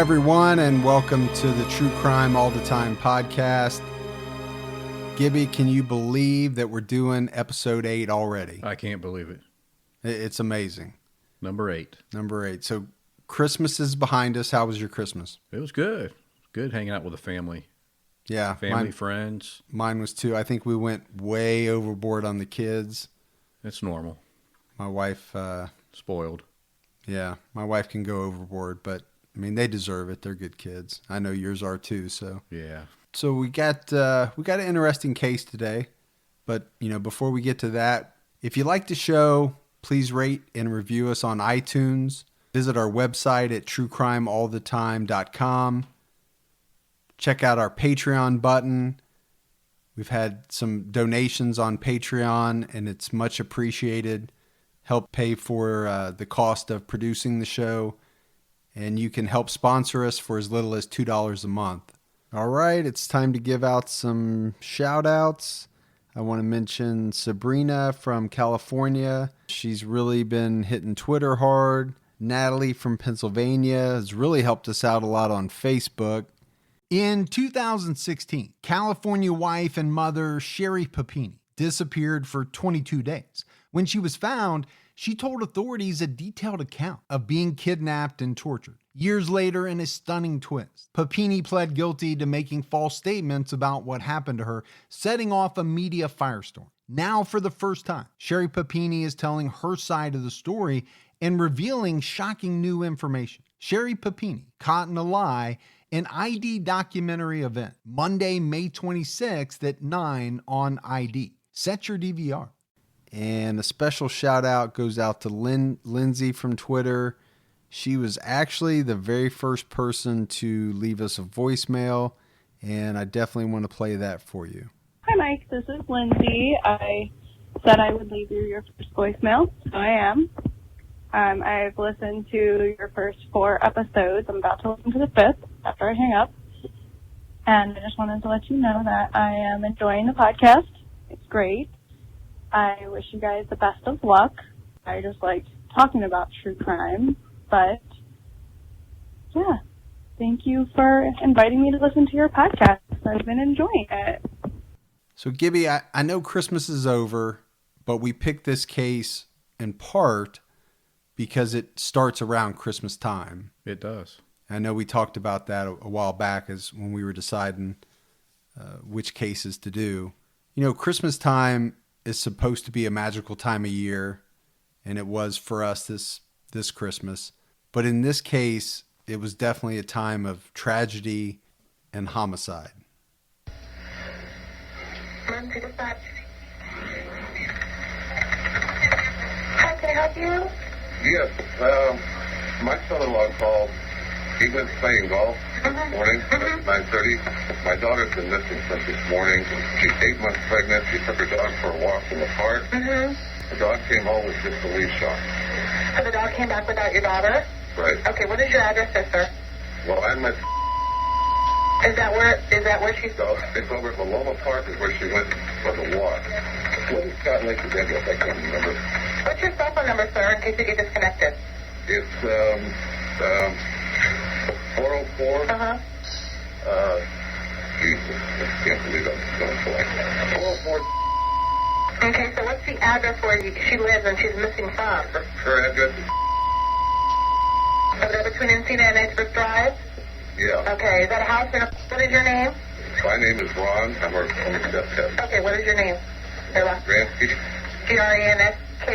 everyone, and welcome to the True Crime All the Time podcast. Gibby, can you believe that we're doing episode 8 already? I can't believe it. It's amazing. Number 8. So Christmas is behind us. How was your Christmas? It was good. Good hanging out with the family. Yeah. Friends. Mine was too. I think we went way overboard on the kids. It's normal. My wife... Spoiled. Yeah, my wife can go overboard, but I mean, they deserve it. They're good kids. I know yours are too, so... Yeah. So we got an interesting case today, but before we get to that, if you like the show, please rate and review us on iTunes. Visit our website at truecrimeallthetime.com. Check out our Patreon button. We've had some donations on Patreon, and it's much appreciated. Help pay for the cost of producing the show, and you can help sponsor us for as little as $2 a month. All right, it's time to give out some shout outs. I want to mention Sabrina from California. She's really been hitting Twitter hard. Natalie from Pennsylvania has really helped us out a lot on Facebook. In 2016, California wife and mother Sherry Papini disappeared for 22 days. When she was found, she told authorities a detailed account of being kidnapped and tortured. Years later, in a stunning twist, Papini pled guilty to making false statements about what happened to her, setting off a media firestorm. Now, for the first time, Sherry Papini is telling her side of the story and revealing shocking new information. Sherry Papini, Caught in a Lie, an ID documentary event, Monday, May 26th at 9 on ID. Set your DVR. And a special shout out goes out to Lindsay from Twitter. She was actually the very first person to leave us a voicemail, and I definitely want to play that for you. Hi, Mike. This is Lindsay. I said I would leave you your first voicemail, so I am. I've listened to your first 4 episodes. I'm about to listen to the 5th after I hang up. And I just wanted to let you know that I am enjoying the podcast. It's great. I wish you guys the best of luck. I just like talking about true crime. But, yeah, thank you for inviting me to listen to your podcast. I've been enjoying it. So, Gibby, I know Christmas is over, but we picked this case in part because it starts around Christmas time. It does. I know we talked about that a while back as when we were deciding which cases to do. Christmas time is supposed to be a magical time of year, and it was for us this Christmas. But in this case, it was definitely a time of tragedy and homicide. Lindsay Dispatch. How can I help you? Yes, my son-in-law called. He went playing golf this morning at 9:30. My daughter's been missing since this morning. She's 8 months pregnant. She took her dog for a walk in the park. The dog came home with just a leash on. So the dog came back without your daughter? Right. Okay, what is your address, sister? Well, I'm at... Is that where she's... So it's over at Maloma Park is where she went for the walk. What is Scott Lake's address? I can't remember. What's your cell phone number, sir, in case you get disconnected? It's 404. Jesus, I can't believe I'm going for it. 404. Okay, so what's the address where she lives and she's missing from? Her address is... Over there between Encina and Iceberg Drive? Yeah. Okay, is that a house? What is your name? My name is Ron. I'm her stepdad. Okay, what is your name? Your last Ransky. Gransky? Ranpski.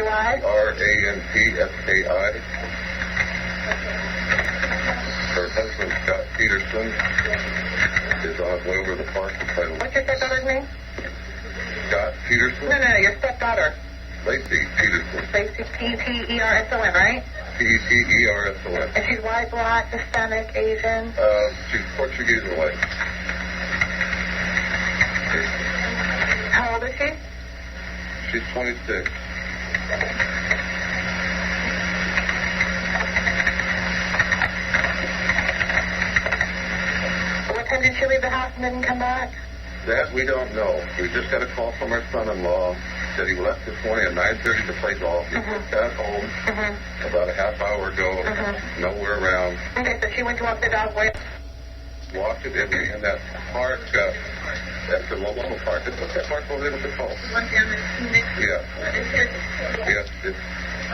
Her husband, Scott Peterson, is on his way over to the park to try to... What's your stepdaughter's name? Scott Peterson? No, your stepdaughter. Lacey Peterson. Lacey, Peterson, right? Peterson. And she's white, black, Hispanic, Asian? She's Portuguese and white. How old is she? She's 26. What time did she leave the house and didn't come back? That we don't know. We just got a call from our son-in-law that he left this morning at 9:30 to play golf. He got home about a half hour ago, nowhere around. Okay, so she went to walk the dog with. Walked it in that park, that's the local park. What's that park over there with the call? Yeah. Yes, it's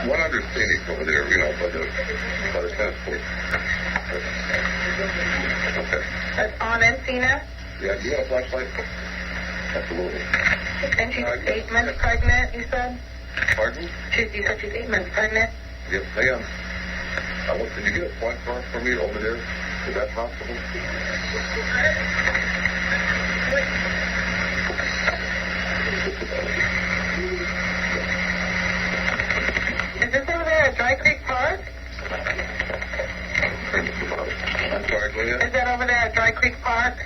one under scenic over there, by the tennis court. Okay. That's on Encina. Yeah, do you have a flashlight? Absolutely. And she's 8 months pregnant, you said? Pardon? You said she's 8 months pregnant? Yes, ma'am. Did you get a point card for me over there? Is that possible? Is this over there at Dry Creek Park? I'm sorry, go ahead. Is that over there at Dry Creek Park?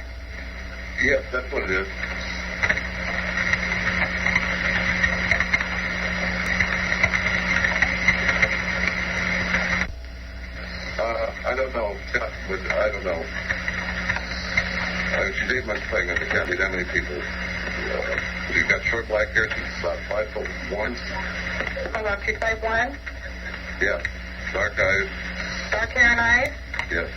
Yes, that's what it is. I don't know. I don't know. She's 8 months pregnant. There can't be that many people. She's got short black hair. She's about 5'1". Hold on, she's 5'1"? Yeah. Dark eyes. Dark hair and eyes? Yes.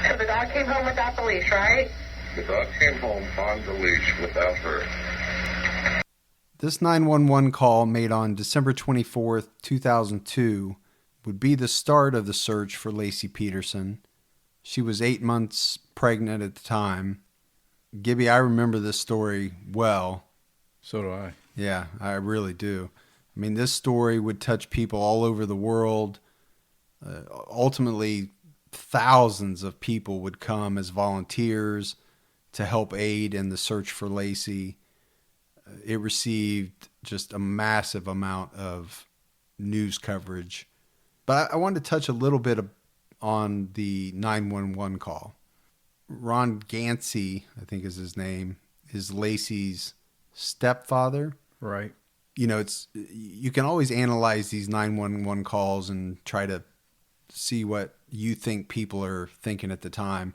So the dog came home without the leash, right? The dog came home on the leash without her. This 911 call made on December 24th, 2002 would be the start of the search for Laci Peterson. She was 8 months pregnant at the time. Gibby, I remember this story well. So do I. Yeah, I really do. I mean, this story would touch people all over the world. Ultimately, thousands of people would come as volunteers to help aid in the search for Laci. It received just a massive amount of news coverage. But I wanted to touch a little bit on the 911 call. Ron Gansey, I think is his name, is Laci's stepfather. Right. You know, you can always analyze these 911 calls and try to see what you think people are thinking at the time.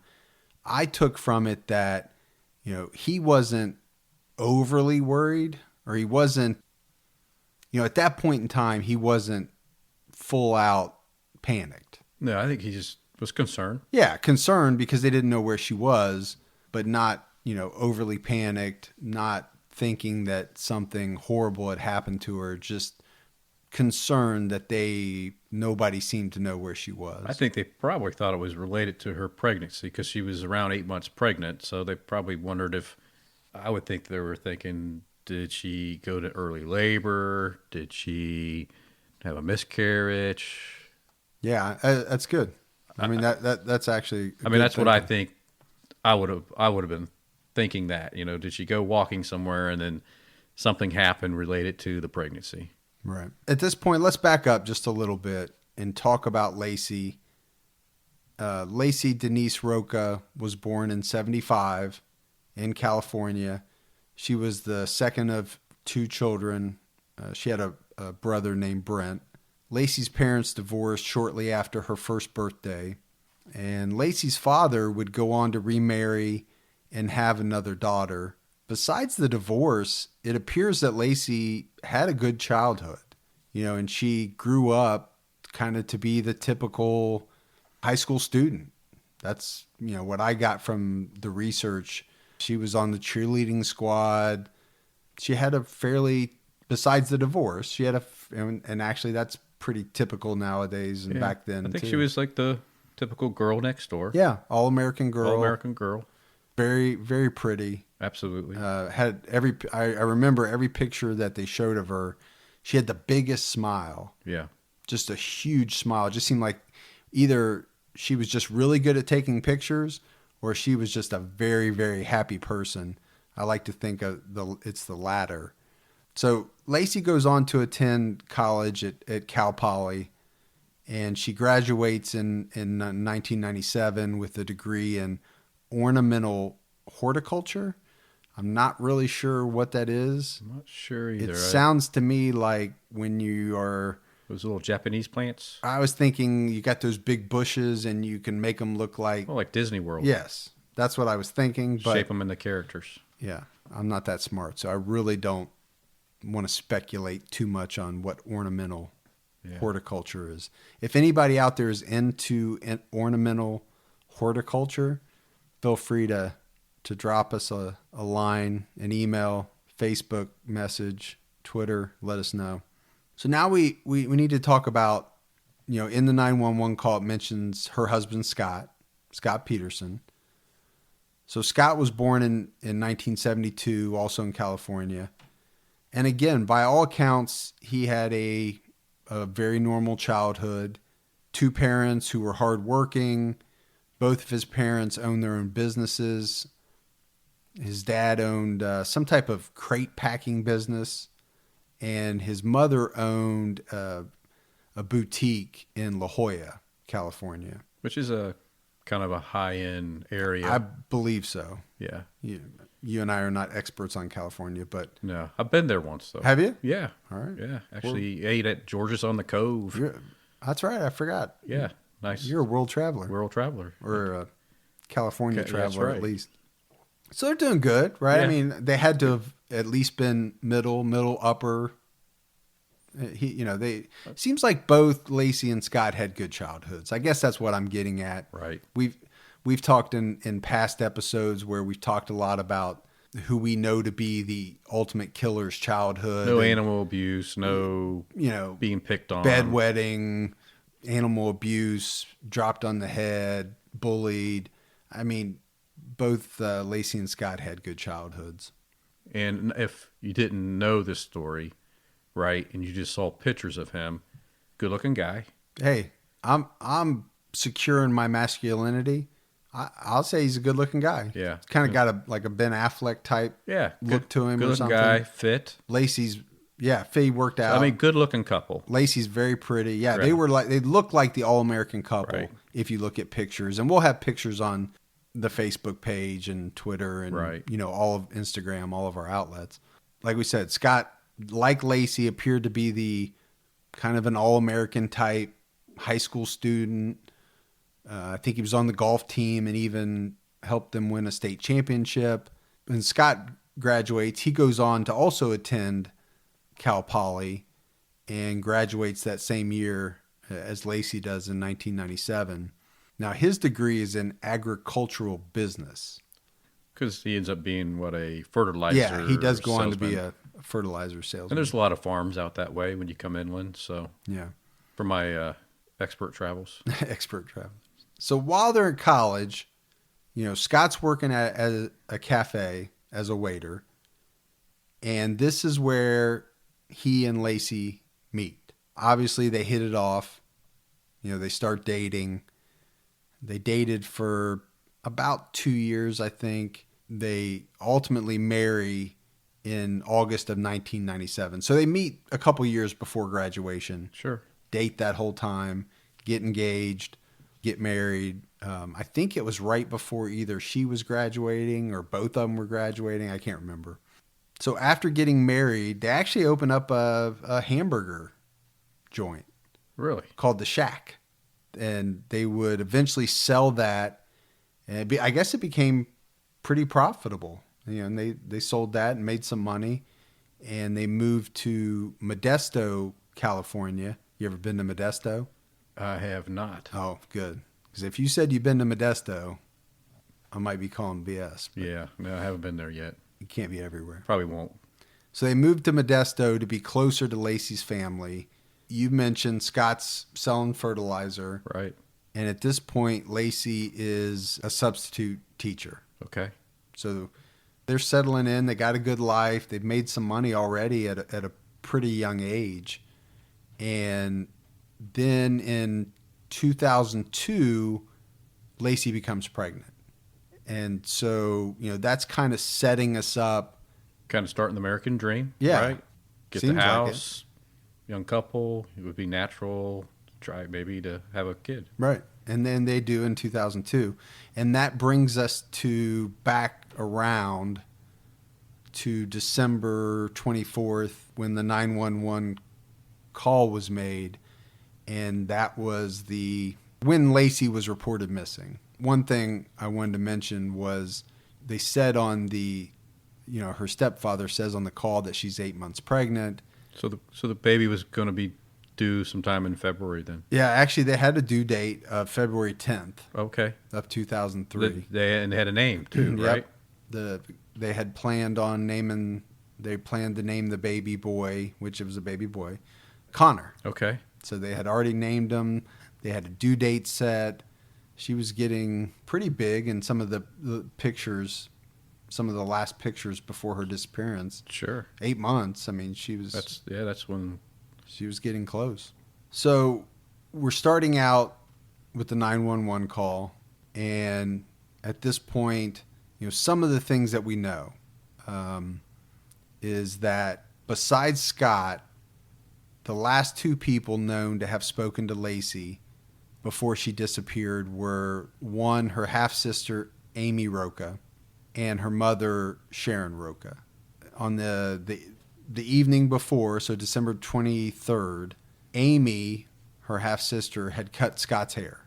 I took from it that, he wasn't overly worried, or he wasn't, at that point in time, he wasn't full out panicked. No, I think he just was concerned. Yeah, concerned because they didn't know where she was, but not, overly panicked, not thinking that something horrible had happened to her, just concerned that nobody seemed to know where she was. I think they probably thought it was related to her pregnancy because she was around 8 months pregnant. So they probably wondered I would think they were thinking, did she go to early labor? Did she have a miscarriage? Yeah, that's good. I mean, that's actually. That's what I think. I would have been thinking that. Did she go walking somewhere and then something happened related to the pregnancy? Right. At this point, let's back up just a little bit and talk about Laci. Laci Denise Roca was born in 1975 in California. She was the second of two children. She had a brother named Brent. Laci's parents divorced shortly after her first birthday, and Laci's father would go on to remarry and have another daughter. Besides the divorce, it appears that Laci had a good childhood, and she grew up kind of to be the typical high school student. That's, what I got from the research. She was on the cheerleading squad. She had besides the divorce, she had and actually that's pretty typical nowadays and back then I think too. she was like the typical girl next door. Yeah, all-American girl. All-American girl. Very, very pretty. Absolutely. I remember every picture that they showed of her. She had the biggest smile. Yeah. Just a huge smile. It just seemed like either she was just really good at taking pictures or she was just a very, very happy person. I like to think it's the latter. So Laci goes on to attend college at Cal Poly, and she graduates in 1997 with a degree in ornamental horticulture. I'm not really sure what that is. I'm not sure either. It sounds to me like when you are... Those little Japanese plants? I was thinking you got those big bushes and you can make them look like... Oh, like Disney World. Yes, that's what I was thinking. But Shape them into characters. yeah, I'm not that smart, so I really don't want to speculate too much on what ornamental horticulture is. If anybody out there is into ornamental horticulture, feel free to drop us a line, an email, Facebook message, Twitter, let us know. So now we need to talk about, in the 911 call, it mentions her husband, Scott Peterson. So Scott was born in 1972, also in California. And again, by all accounts, he had a very normal childhood. 2 parents who were hardworking. Both of his parents owned their own businesses. His dad owned some type of crate packing business. And his mother owned a boutique in La Jolla, California. Which is a kind of a high-end area. I believe so. Yeah. You and I are not experts on California, but... No, I've been there once, though. Have you? Yeah. All right. Yeah. Actually, ate at George's on the Cove. That's right. I forgot. Yeah. Nice. You're a world traveler. World traveler. Or a California traveler, right. at least. So they're doing good, right? Yeah. I mean, they had to have at least been middle, upper. Seems like both Lacey and Scott had good childhoods. I guess that's what I'm getting at. Right. We've talked in past episodes where we've talked a lot about who we know to be the ultimate killer's childhood. No animal abuse, no being picked on. Bedwetting, animal abuse, dropped on the head, bullied. I mean, both Lacey and Scott had good childhoods. And if you didn't know this story, right, and you just saw pictures of him, good-looking guy. Hey, I'm secure in my masculinity. I'll say he's a good-looking guy. Yeah. He's kind of got a Ben Affleck type look to him or good-looking something. guy, fit. Lacey's, fit worked out. I mean, good-looking couple. Lacey's very pretty. Yeah, Right. they look like the all-American couple Right. if you look at pictures. And we'll have pictures on the Facebook page and Twitter and Right. All of Instagram, all of our outlets. Like we said, Scott, like Lacey, appeared to be the kind of an all-American type high school student. I think he was on the golf team and even helped them win a state championship. And Scott graduates. He goes on to also attend Cal Poly and graduates that same year as Lacey does in 1997. Now, his degree is in agricultural business. Because he ends up being, a fertilizer Yeah, he does go on to be salesman. a fertilizer salesman. And there's a lot of farms out that way when you come inland. So, yeah. for my expert travels. Expert travel. So while they're in college, Scott's working at a cafe as a waiter. And this is where he and Lacey meet. Obviously, they hit it off. They start dating. They dated for about 2 years, I think. They ultimately marry in August of 1997. So they meet a couple years before graduation. Sure. Date that whole time, get engaged, get married. I think it was right before either she was graduating or both of them were graduating. I can't remember. So after getting married, they actually open up a hamburger joint. Really? Called The Shack. And they would eventually sell that. And I guess it became pretty profitable. And they sold that and made some money. And they moved to Modesto, California. You ever been to Modesto? I have not. Oh, good. Because if you said you've been to Modesto, I might be calling BS. Yeah. No, I haven't been there yet. You can't be everywhere. Probably won't. So they moved to Modesto to be closer to Lacey's family. You mentioned Scott's selling fertilizer. Right. And at this point, Lacey is a substitute teacher. Okay. So they're settling in. They got a good life. They've made some money already at a pretty young age. And then in 2002, Lacey becomes pregnant. And so, that's kind of setting us up. Kind of starting the American dream. Yeah. Right. Get Seems the like house, young couple. It would be natural. Try maybe to have a kid. Right. And then they do in 2002. And that brings us to back around to December 24th when the 911 call was made, and that was when Lacey was reported missing. One thing I wanted to mention was they said on her stepfather says on the call that she's 8 months pregnant. So the baby was going to be due sometime in February then? Yeah, actually they had a due date of February 10th. Okay. Of 2003. They had a name too, right? They had planned to name the baby boy, which it was a baby boy, Connor. Okay. So they had already named him. They had a due date set. She was getting pretty big in some of the pictures, some of the last pictures before her disappearance. Sure. 8 months. I mean, that's when she was getting close. So we're starting out with the 911 call, and at this point, some of the things that we know is that besides Scott, the last two people known to have spoken to Lacey before she disappeared were one, her half-sister, Amy Roca, and her mother, Sharon Roca. On the evening before, so December 23rd, Amy, her half-sister, had cut Scott's hair.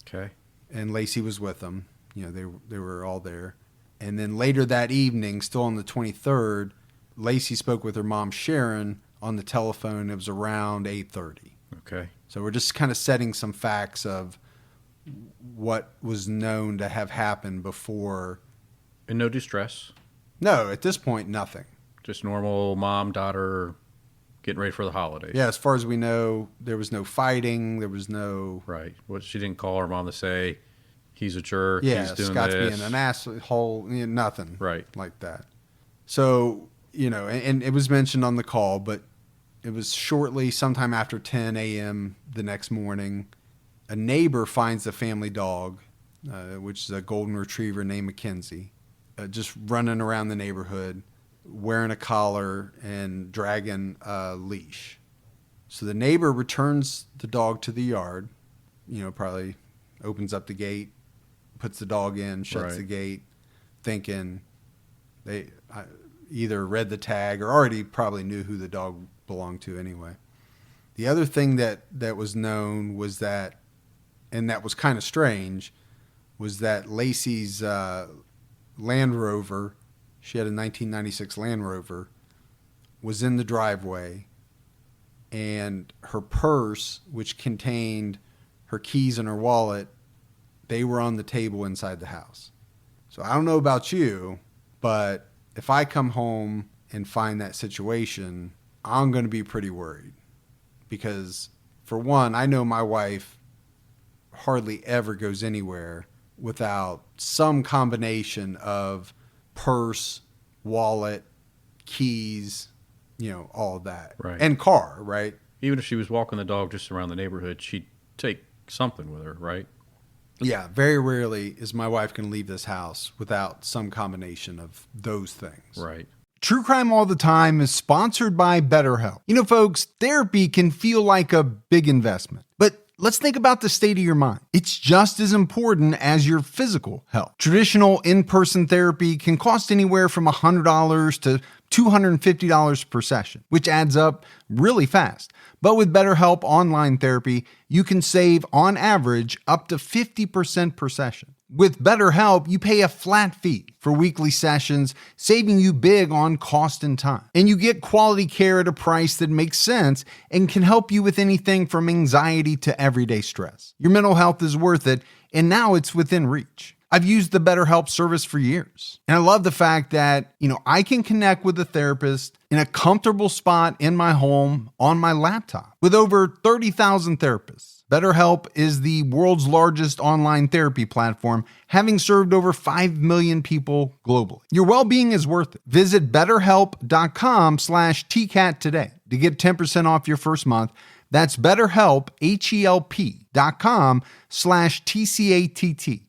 Okay. And Lacey was with them. They were all there. And then later that evening, still on the 23rd, Lacey spoke with her mom, Sharon, on the telephone. It was around 8:30. Okay. So we're just kind of setting some facts of what was known to have happened before. And no distress? No, at this point, nothing. Just normal mom, daughter, getting ready for the holidays. Yeah, as far as we know, there was no fighting. There was no... Right. She didn't call her mom to say, he's a jerk, yeah, he's doing Scott's this. being an asshole, nothing. Right. Like that. So, and it was mentioned on the call, but it was shortly, sometime after 10 a.m. the next morning, a neighbor finds the family dog, which is a golden retriever named Mackenzie, just running around the neighborhood, wearing a collar and dragging a leash. So the neighbor returns the dog to the yard, probably opens up the gate, puts the dog in, shuts the gate, thinking they either read the tag or already probably knew who the dog belonged to anyway. The other thing that was known was that, and that was kind of strange, was that Lacey's Land Rover, she had a 1996 Land Rover, was in the driveway, and her purse, which contained her keys and her wallet, they were on the table inside the house. So I don't know about you, but if I come home and find that situation, I'm going to be pretty worried. Because, for one, I know my wife hardly ever goes anywhere without some combination of purse, wallet, keys, all of that. Right. And car, right? Even if she was walking the dog just around the neighborhood, she'd take something with her, right? Yeah, very rarely is my wife going to leave this house without some combination of those things. Right. True Crime All the Time is sponsored by BetterHelp. Folks, therapy can feel like a big investment, but let's think about the state of your mind. It's just as important as your physical health. Traditional in-person therapy can cost anywhere from $100 to $250 per session, which adds up really fast. But with BetterHelp Online Therapy, you can save, on average, up to 50% per session. With BetterHelp, you pay a flat fee for weekly sessions, saving you big on cost and time. And you get quality care at a price that makes sense and can help you with anything from anxiety to everyday stress. Your mental health is worth it, and now it's within reach. I've used the BetterHelp service for years. And I love the fact that, I can connect with a therapist in a comfortable spot in my home on my laptop. With over 30,000 therapists, BetterHelp is the world's largest online therapy platform, having served over 5 million people globally. Your well-being is worth it. Visit BetterHelp.com/TCAT today to get 10% off your first month. That's BetterHelp, HELP.com/TCATT.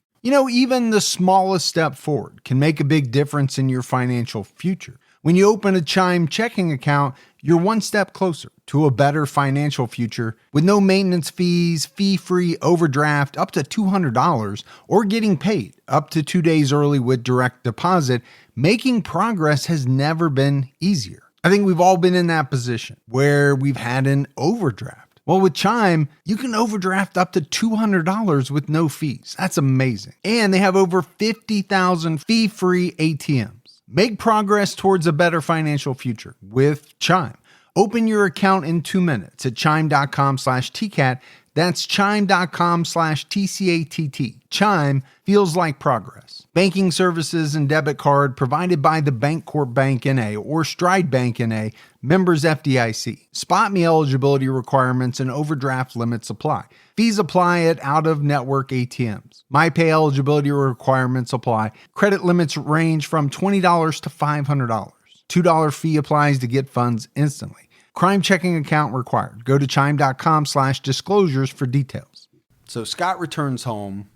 Even the smallest step forward can make a big difference in your financial future. When you open a Chime checking account, you're one step closer to a better financial future with no maintenance fees, fee-free overdraft up to $200, or getting paid up to 2 days early with direct deposit, Making progress has never been easier. I think we've all been in that position where we've had an overdraft. Well, with Chime, you can overdraft up to $200 with no fees. That's amazing. And they have over 50,000 fee-free ATMs. Make progress towards a better financial future with Chime. Open your account in 2 minutes at chime.com/TCAT. That's chime.com/TCATT. Chime feels like progress. Banking services and debit card provided by the Bancorp Bank N.A. or Stride Bank N.A., members FDIC. Spot me eligibility requirements and overdraft limits apply. Fees apply at out-of-network ATMs. MyPay eligibility requirements apply. Credit limits range from $20 to $500. $2 fee applies to get funds instantly. Crime checking account required. Go to chime.com/disclosures for details. So Scott returns home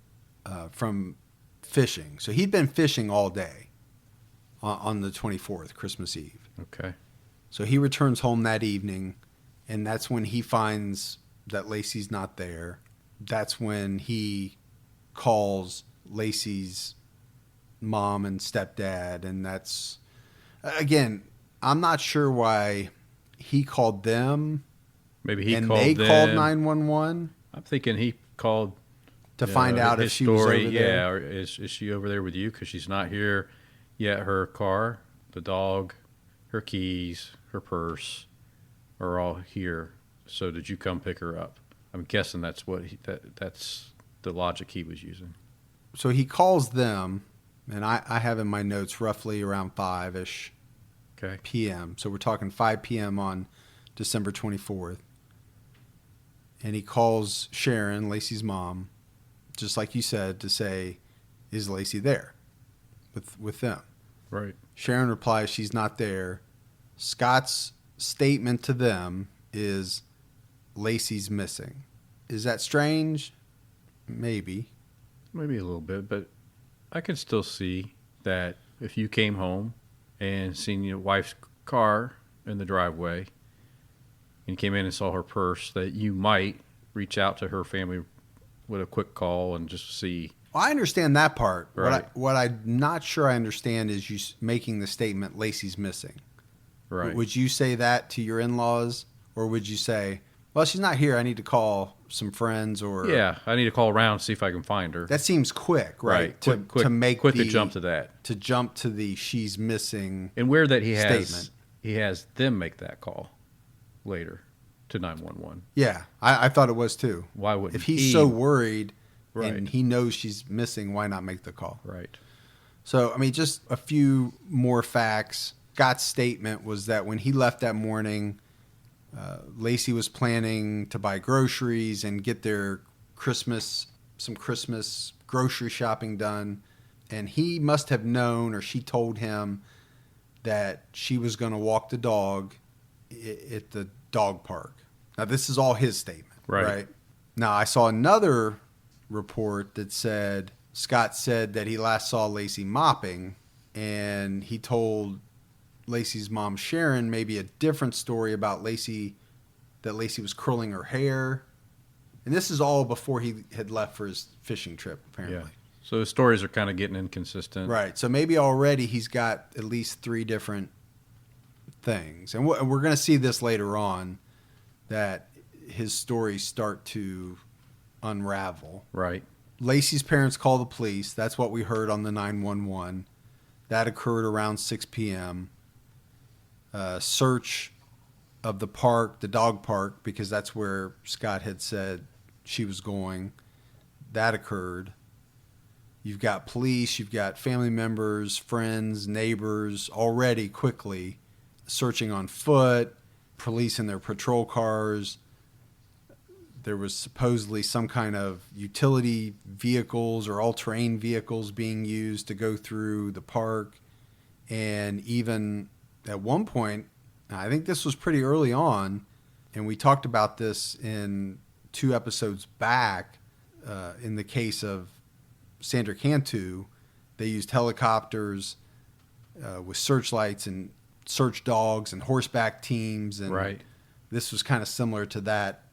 from fishing. So he'd been fishing all day on the 24th, Christmas Eve. Okay. So he returns home that evening, and that's when he finds that Lacey's not there. That's when he calls Lacey's mom and stepdad, and that's, again, I'm not sure why he called them. Maybe he and called they them. called 911 I'm thinking he called to find out if his she was over story. there. Yeah, or is she over there with you? Because she's not here yet. Her car, the dog, her keys, her purse are all here. So did you come pick her up? I'm guessing that's what that's the logic he was using. So he calls them, and I have in my notes roughly around 5-ish Okay. p.m. So we're talking 5 p.m. on December 24th. And he calls Sharon, Lacey's mom, just like you said, to say, is Lacey there with them? Right. Sharon replies she's not there. Scott's statement to them is Lacey's missing. Is that strange? Maybe. Maybe a little bit, but I can still see that if you came home and seen your wife's car in the driveway and came in and saw her purse, that you might reach out to her family with a quick call and just see. Well, I understand that part. Right. What I'm not sure I understand is you making the statement Lacey's missing. Right. Would you say that to your in-laws, or would you say, well, she's not here, I need to call some friends? Or Yeah, I need to call around and see if I can find her. that seems quick, right? Quick to jump to that. To jump to the she's missing. And where that he has statement. he has them make that call later to 911. Yeah, I thought it was too. Why wouldn't If he's he? so worried Right. and he knows she's missing, why not make the call? Right. So, I mean, just a few more facts. Scott's statement was that when he left that morning, Lacey was planning to buy groceries and get their some Christmas grocery shopping done. And he must have known, or she told him, that she was going to walk the dog at the dog park. Now, this is all his statement, right? Now, I saw another report that said Scott said that he last saw Lacey mopping, and he told Lacey's mom Sharon maybe a different story about Lacey, that Lacey was curling her hair. And this is all before he had left for his fishing trip, apparently. Yeah. So the stories are kind of getting inconsistent. Right. So maybe already he's got at least 3 different things. And we're going to see this later on, that his stories start to unravel. Right. Lacey's parents call the police. That's what we heard on the 911. That occurred around 6 p.m. Search of the park, the dog park, because that's where Scott had said she was going. That occurred. You've got police, you've got family members, friends, neighbors already quickly searching on foot, police in their patrol cars. There was supposedly some kind of utility vehicles or all-terrain vehicles being used to go through the park. And even at one point, I think this was pretty early on, and we talked about this in 2 episodes back, in the case of Sandra Cantu, they used helicopters with searchlights and search dogs and horseback teams. And Right. this was kind of similar to that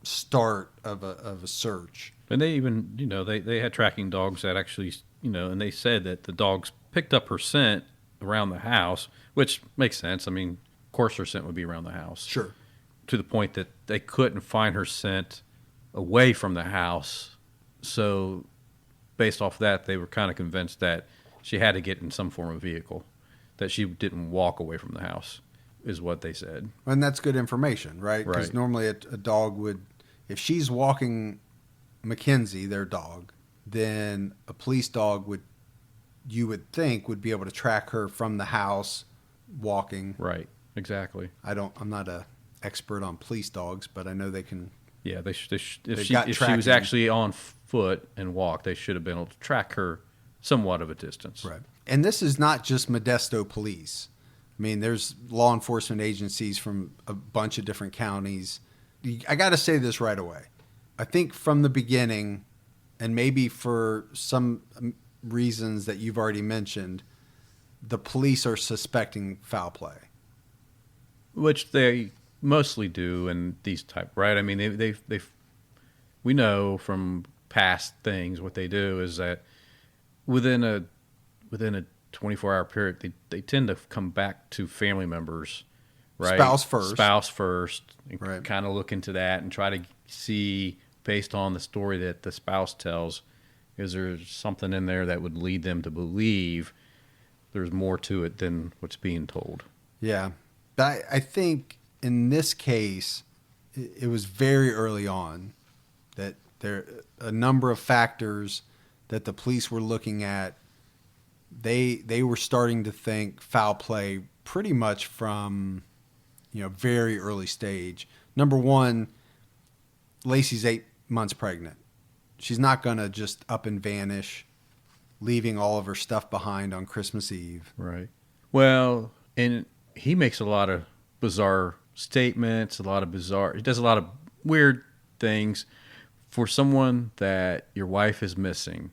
start of a search. And they even, they had tracking dogs that actually, and they said that the dogs picked up her scent around the house, which makes sense. I mean, of course her scent would be around the house. Sure. To the point that they couldn't find her scent away from the house. So based off that, they were kind of convinced that she had to get in some form of vehicle, that she didn't walk away from the house, is what they said. And that's good information, right? Because Right. normally a dog would, if she's walking Mackenzie, their dog, then a police dog would, you would think, would be able to track her from the house walking. Right. Exactly. I'm not a expert on police dogs, but I know they can. Yeah, if They've she got was tracking. actually on foot and walked, they should have been able to track her somewhat of a distance. Right. And this is not just Modesto police. I mean, there's law enforcement agencies from a bunch of different counties. I got to say this right away. I think from the beginning, and maybe for some reasons that you've already mentioned, the police are suspecting foul play. Which they mostly do in these type, right? I mean, we know from past things what they do is that within a 24-hour period, they tend to come back to family members, right? Spouse first, and Right. kind of look into that and try to see, based on the story that the spouse tells, is there something in there that would lead them to believe there's more to it than what's being told. Yeah. But I think in this case, it was very early on that there a number of factors that the police were looking at. They were starting to think foul play pretty much from, very early stage. Number one, Lacey's 8 months pregnant. She's not going to just up and vanish, leaving all of her stuff behind on Christmas Eve. Right. Well, and he makes a lot of bizarre statements, he does a lot of weird things for someone that your wife is missing.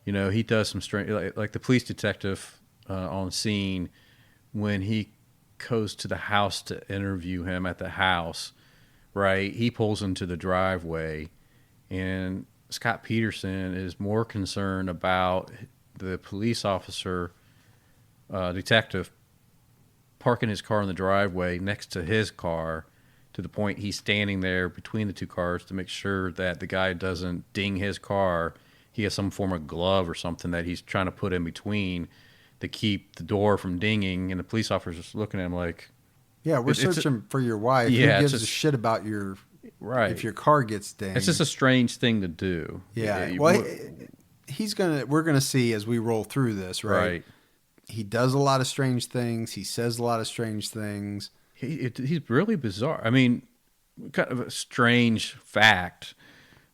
He does some strange, like the police detective on scene when he goes to the house to interview him at the house, right? He pulls into the driveway, and Scott Peterson is more concerned about the police officer, detective, parking his car in the driveway next to his car, to the point he's standing there between the two cars to make sure that the guy doesn't ding his car. He has some form of glove or something that he's trying to put in between to keep the door from dinging, and the police officer's just looking at him like, Yeah, we're It's a- searching for your wife. Yeah, Who it's gives a just- shit about your right. if your car gets dinged? It's just a strange thing to do. Yeah. Well, we're gonna see as we roll through this, right? Right. He does a lot of strange things. He says a lot of strange things. He's really bizarre. I mean, kind of a strange fact,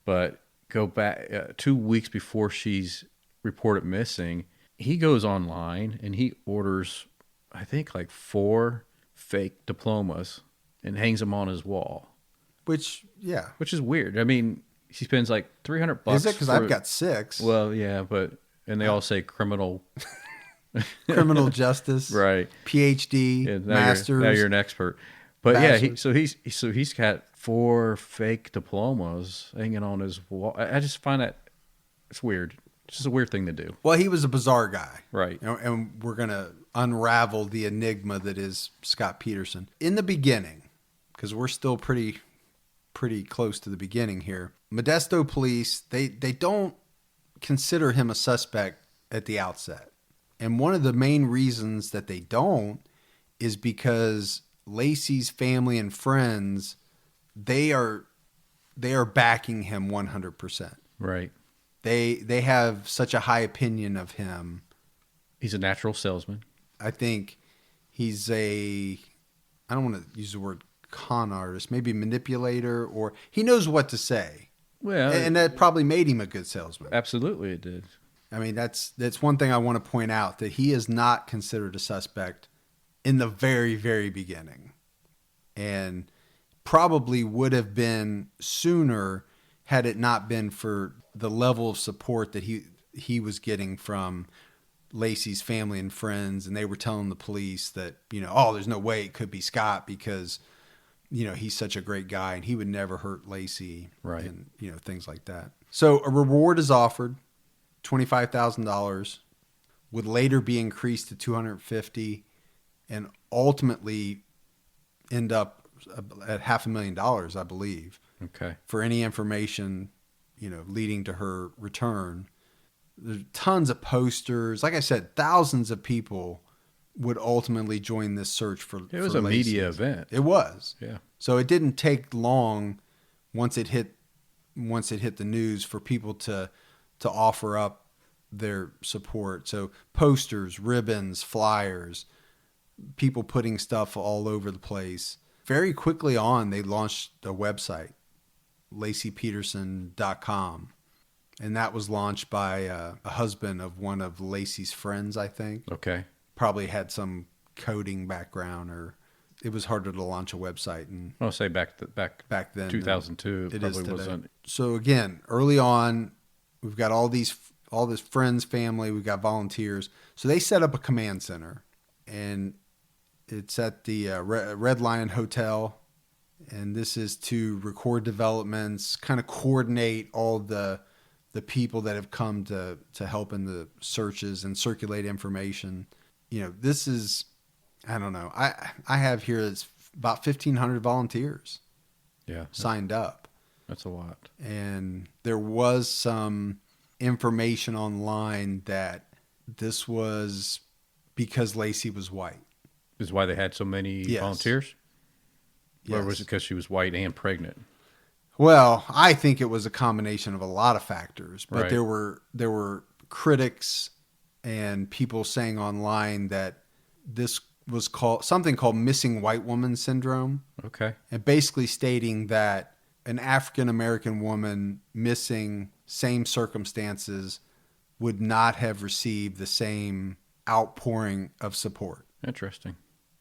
but go back 2 weeks before she's reported missing, he goes online and he orders, I think, like 4 fake diplomas and hangs them on his wall, Which, yeah. which is weird. I mean, he spends like $300. Is it? Because I've got 6. Well, yeah, and they all say criminal. Criminal justice, Right. PhD, Yeah, masters. now you're an expert. But bachelor's. so he's got 4 fake diplomas hanging on his wall. I just find that it's weird. It's just a weird thing to do. Well, he was a bizarre guy. Right. And we're going to unravel the enigma that is Scott Peterson. In the beginning, because we're still pretty close to the beginning here, Modesto police, they don't consider him a suspect at the outset. And one of the main reasons that they don't is because Lacey's family and friends, they are backing him 100%. Right. They have such a high opinion of him. He's a natural salesman. I think he's I don't want to use the word con artist, maybe manipulator, or he knows what to say. Well, And that probably made him a good salesman. absolutely it did. I mean, that's one thing I want to point out, that he is not considered a suspect in the very, very beginning, and probably would have been sooner had it not been for the level of support that he was getting from Lacey's family and friends. And they were telling the police that, oh, there's no way it could be Scott because, he's such a great guy and he would never hurt Lacey. Right. And, things like that. So a reward is offered. $25,000. would later be increased to 250 and ultimately end up at $500,000, I believe, Okay. for any information, leading to her return. There's tons of posters. Like I said, thousands of people would ultimately join this search for It was for a Lacey's. media event. It was. Yeah. So it didn't take long once it hit the news for people to offer up their support. So posters, ribbons, flyers, people putting stuff all over the place. Very quickly on, they launched a website, LaceyPeterson.com. And that was launched by a husband of one of Lacey's friends, I think. Okay. Probably had some coding background, or it was harder to launch a website. And I'll say back then, 2002, it probably is today. wasn't. So again, early on, we've got all this friends, family, we've got volunteers. So they set up a command center, and it's at the Red Lion Hotel. And this is to record developments, kind of coordinate all the people that have come to help in the searches and circulate information. This is, I don't know. I have here it's about 1,500 volunteers Yeah. signed up. That's a lot. And there was some information online that this was because Lacey was white. Is why they had so many Yes. volunteers? Or was Yes. it because she was white and pregnant? Well, I think it was a combination of a lot of factors, but Right. there were critics and people saying online that this was something called missing white woman syndrome, Okay. and basically stating that an African American woman missing same circumstances would not have received the same outpouring of support. Interesting.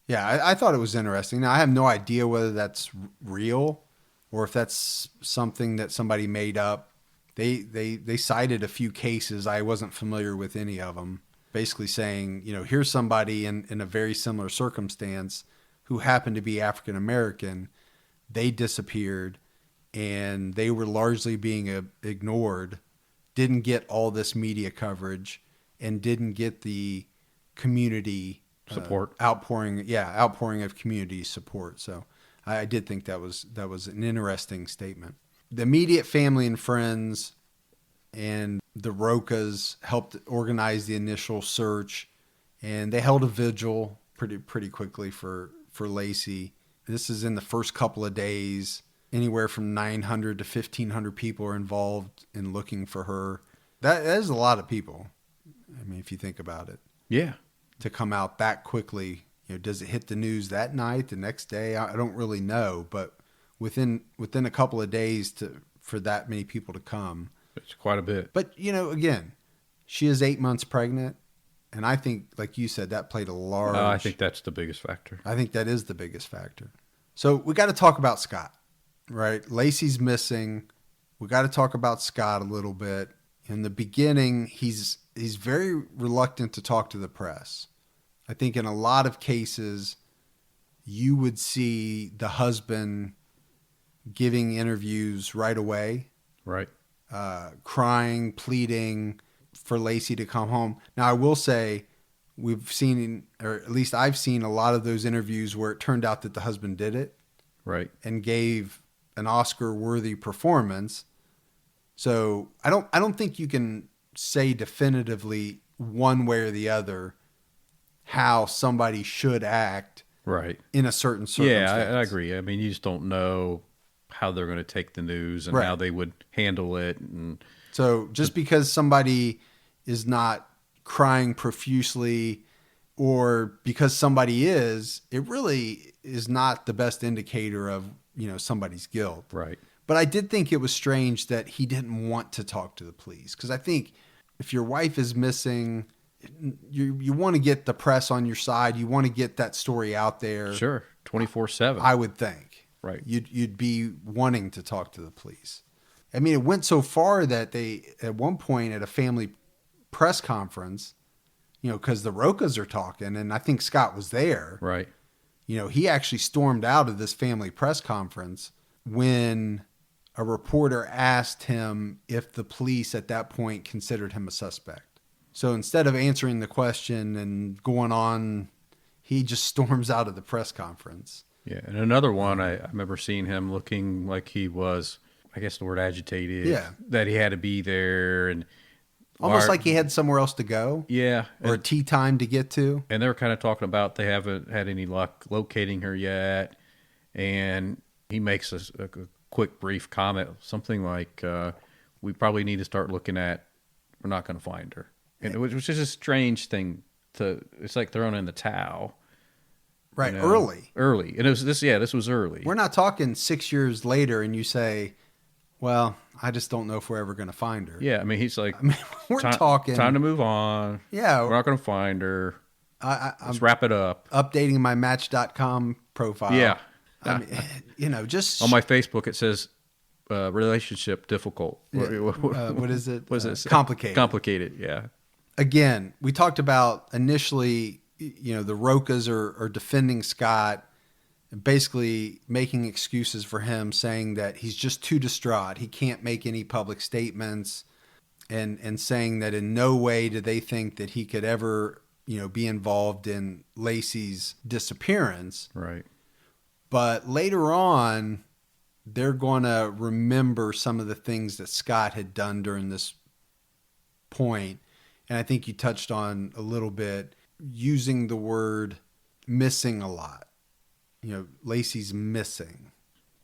Yeah, I thought it was interesting. Now, I have no idea whether that's real or if that's something that somebody made up. They cited a few cases. I wasn't familiar with any of them. Basically saying, here's somebody in a very similar circumstance who happened to be African American. They disappeared, and they were largely being ignored, didn't get all this media coverage, and didn't get the community Support. outpouring of community support. So I did think that was an interesting statement. The immediate family and friends and the Rokas helped organize the initial search, and they held a vigil pretty quickly for Lacey. This is in the first couple of days. Anywhere from 900 to 1,500 people are involved in looking for her. That is a lot of people. I mean, if you think about it, Yeah. to come out that quickly. Does it hit the news that night, the next day? I don't really know, but within a couple of days for that many people to come. It's quite a bit. But, again, she is 8 months pregnant, and I think, like you said, that played a large... I think that's the biggest factor. I think that is the biggest factor. So we got to talk about Scott, right? Lacey's missing. We got to talk about Scott a little bit. In the beginning, he's very reluctant to talk to the press. I think in a lot of cases, you would see the husband giving interviews right away, Right. crying, pleading for Lacey to come home. Now, I will say we've seen, or at least I've seen a lot of those interviews where it turned out that the husband did it Right. and gave an Oscar-worthy performance. So I don't think you can say definitively one way or the other how somebody should act Right. in a certain circumstance. Yeah, I agree. I mean, you just don't know how they're going to take the news and Right. how they would handle it. And So just because somebody is not crying profusely, or because somebody is, it really is not the best indicator of, somebody's guilt. right. But I did think it was strange that he didn't want to talk to the police, because I think if your wife is missing, you want to get the press on your side. You want to get that story out there. Sure. 24/7. I would think. Right. You'd be wanting to talk to the police. I mean, it went so far that they, at one point at a family press conference, because the Rokas are talking, and I think Scott was there. Right. He actually stormed out of this family press conference when a reporter asked him if the police at that point considered him a suspect. So instead of answering the question and going on, he just storms out of the press conference. Yeah, and another one, I remember seeing him looking like he was, I guess the word agitated. Yeah. That he had to be there, and Almost like he had somewhere else to go. Yeah, Or a tea time to get to. and they were kind of talking about they haven't had any luck locating her yet, and he makes a quick, brief comment, something like, "We probably need to start looking at. We're not going to find her," and which is a strange thing to. It's like throwing in the towel. Right, You know? Early, and it was this. Yeah, this was early. We're not talking 6 years later and you say, well, I just don't know if we're ever going to find her. Yeah, I mean, he's like, We're talking. time to move on. Yeah. We're not going to find her. I'm Let's wrap it up. updating my Match.com profile. Yeah. I mean, just On my Facebook, it says relationship difficult. what is it? What is it? Complicated. Complicated, yeah. Again, we talked about initially, the Rokas are defending Scott, basically making excuses for him, saying that he's just too distraught. He can't make any public statements, and saying that in no way do they think that he could ever, be involved in Lacey's disappearance. Right. But later on, they're going to remember some of the things that Scott had done during this point. And I think you touched on a little bit using the word missing a lot. Lacey's missing.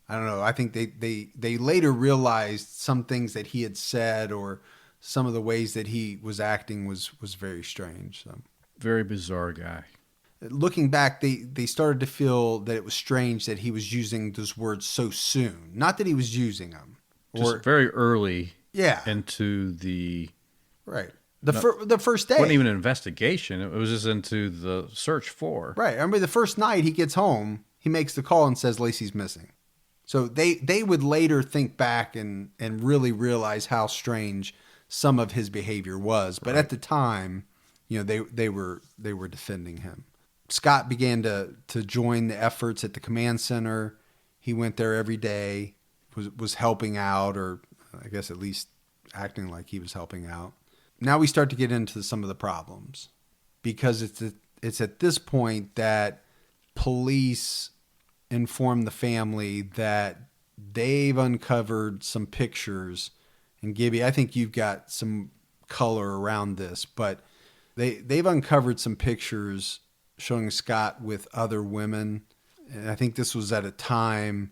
I don't know. I think they later realized some things that he had said or some of the ways that he was acting was very strange. So. Very bizarre guy. Looking back, they started to feel that it was strange that he was using those words so soon. Not that he was using them. Just very early Yeah. into the... Right. The first day. It wasn't even an investigation. It was just into the search for. Right. I mean, the first night he gets home, he makes the call and says Lacey's missing. So they would later think back and really realize how strange some of his behavior was. But at the time, they were defending him. Scott began to join the efforts at the command center. He went there every day, was helping out, or I guess at least acting like he was helping out. Now we start to get into some of the problems, because it's at this point that police inform the family that they've uncovered some pictures. And Gibby, I think you've got some color around this, but they've uncovered some pictures showing Scott with other women. And I think this was at a time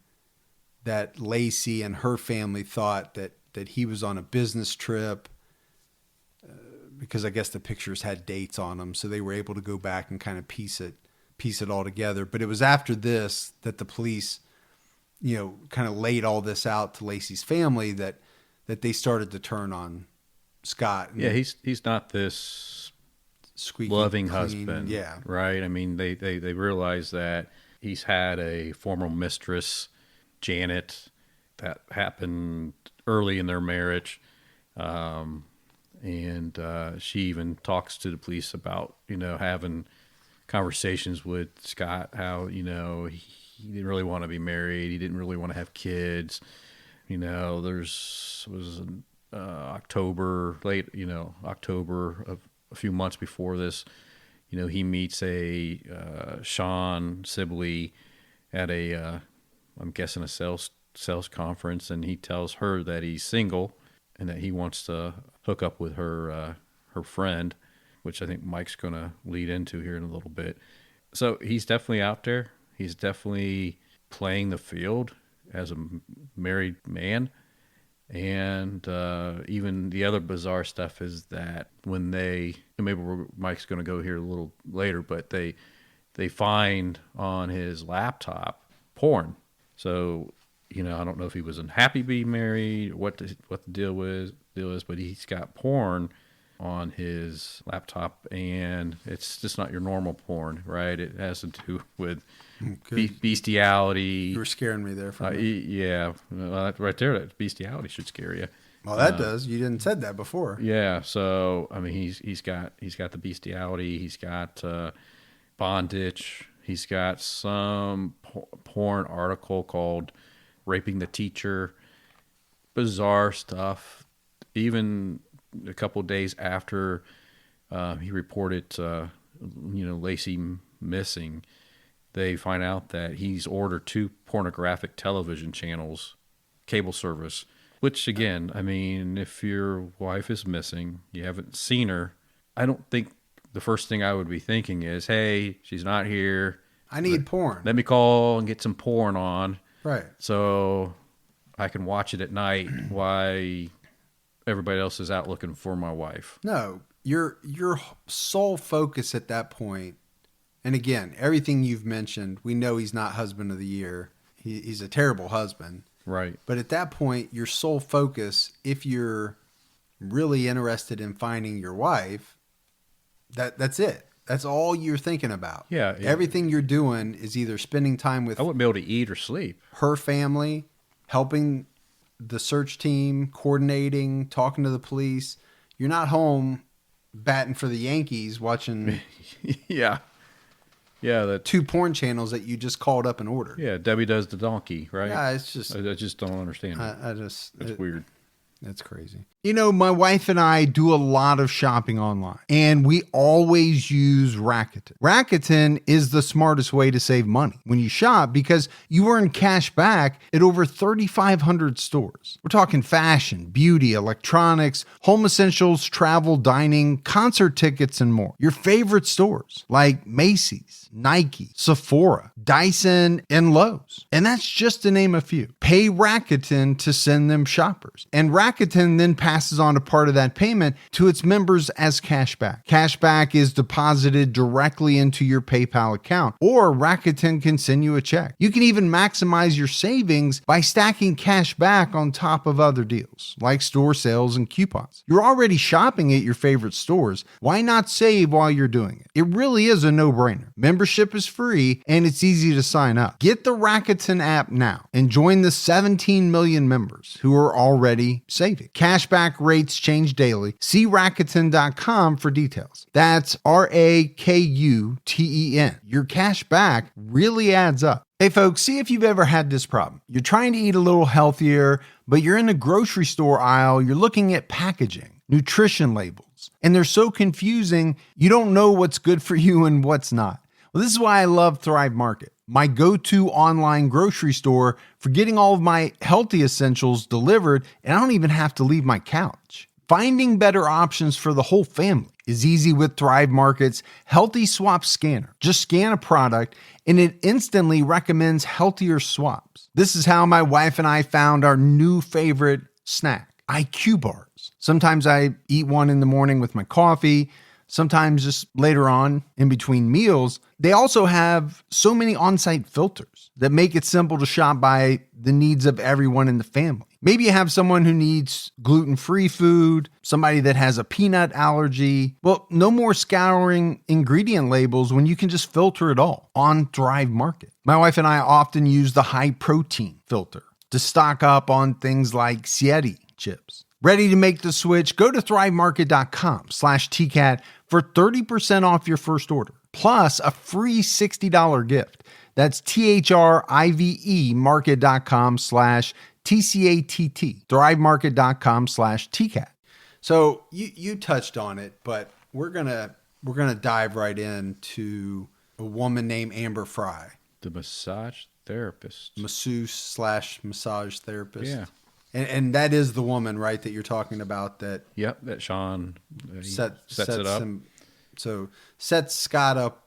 that Lacey and her family thought that he was on a business trip, because I guess the pictures had dates on them. So they were able to go back and kind of piece it all together. But it was after this that the police, kind of laid all this out to Lacey's family that they started to turn on Scott. Yeah, he's not this squeaky loving clean, husband. yeah. Right? I mean, they realize that he's had a former mistress, Janet, that happened early in their marriage. And she even talks to the police about, having conversations with Scott, how, he didn't really want to be married. He didn't really want to have kids. Was October, October of a few months before this, he meets a Sean Sibley at I'm guessing a sales conference, and he tells her that he's single and that he wants to hook up with her friend, which I think Mike's going to lead into here in a little bit. So he's definitely out there. He's definitely playing the field as a married man. And even the other bizarre stuff is that when Mike's going to go here a little later, but they find on his laptop porn. So, I don't know if he was unhappy being married, what the deal is, but he's got porn on his laptop, and it's just not your normal porn, right? It has to do with bestiality. You were scaring me there for a minute. Yeah, well, right there, that bestiality should scare you. Well, that does. You didn't said that before. Yeah, so I mean, he's got the bestiality. He's got bondage. He's got some porn article called "Raping the Teacher." Bizarre stuff. Even a couple days after he reported, Lacey missing. They find out that he's ordered 2 pornographic television channels, cable service, which again, I mean, if your wife is missing, you haven't seen her, I don't think the first thing I would be thinking is, hey, she's not here. I need porn. Let me call and get some porn on. Right. So I can watch it at night while everybody else is out looking for my wife. No, your sole focus at that point, and again, everything you've mentioned, we know he's not husband of the year. He's a terrible husband. Right. But at that point, your sole focus, if you're really interested in finding your wife, that's it. That's all you're thinking about. Yeah. Everything you're doing is either spending time with I wouldn't be able to eat or sleep. her family, helping the search team, coordinating, talking to the police. You're not home batting for the Yankees watching Yeah. Yeah. 2 porn channels that you just called up and ordered. Yeah. Debbie does the donkey, right? Yeah, it's just I just don't understand it. It's weird. That's crazy. You know, my wife and I do a lot of shopping online, and we always use Rakuten. Rakuten is the smartest way to save money when you shop because you earn cash back at over 3,500 stores. We're talking fashion, beauty, electronics, home essentials, travel, dining, concert tickets, and more. Your favorite stores like Macy's, Nike, Sephora, Dyson, and Lowe's. And that's just to name a few. Pay Rakuten to send them shoppers. And Rakuten then passes on a part of that payment to its members as cashback. Cashback is deposited directly into your PayPal account, or Rakuten can send you a check. You can even maximize your savings by stacking cash back on top of other deals, like store sales and coupons. You're already shopping at your favorite stores. Why not save while you're doing it? It really is a no-brainer. Membership is free, and it's easy to sign up. Get the Rakuten app now and join the 17 million members who are already saving. Cashback rates change daily. See Rakuten.com for details. That's Rakuten. Your cash back really adds up. Hey folks, see if you've ever had this problem. You're trying to eat a little healthier, but you're in the grocery store aisle, you're looking at packaging, nutrition labels, and they're so confusing, you don't know what's good for you and what's not. Well, this is why I love Thrive Market, my go-to online grocery store for getting all of my healthy essentials delivered, and I don't even have to leave my couch. Finding better options for the whole family is easy with Thrive Market's Healthy Swap Scanner. Just scan a product, and it instantly recommends healthier swaps. This is how my wife and I found our new favorite snack, IQ bars. Sometimes I eat one in the morning with my coffee, sometimes just later on in between meals. They also have so many on-site filters that make it simple to shop by the needs of everyone in the family. Maybe you have someone who needs gluten-free food, somebody that has a peanut allergy. Well, no more scouring ingredient labels when you can just filter it all on Thrive Market. My wife and I often use the high protein filter to stock up on things like Sieti chips. Ready to make the switch? Go to thrivemarket.com/TCAT for 30% off your first order, plus a free $60 gift. That's THRIVE market.com/TCATT, thrivemarket.com/TCAT. So you touched on it, but we're gonna dive right into a woman named Amber Fry, The massage therapist. masseuse/massage therapist. Yeah. And that is the woman, right, that you're talking about that Yep, that Sean sets it up. Sets Scott up.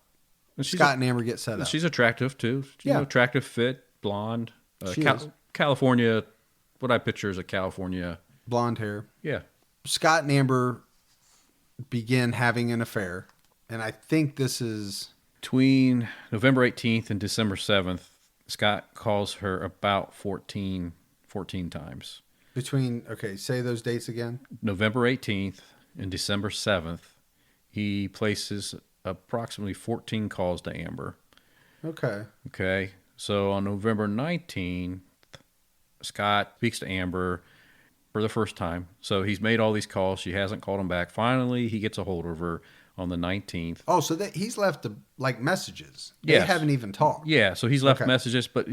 She's Scott and Amber get set up. She's attractive too. Yeah. Attractive, fit, blonde. She is. California. What I picture is a California. Blonde hair. Yeah. Scott and Amber begin having an affair, and I think this is Between November 18th and December 7th, Scott calls her about 14 times. between. Okay, say those dates again. November 18th and December 7th, he places approximately 14 calls to Amber. Okay. Okay. So on November 19th, Scott speaks to Amber for the first time. So he's made all these calls. She hasn't called him back. Finally, he gets a hold of her on the 19th. Oh, so that he's left like messages. Yes. They haven't even talked. Yeah, so he's left Okay. messages, but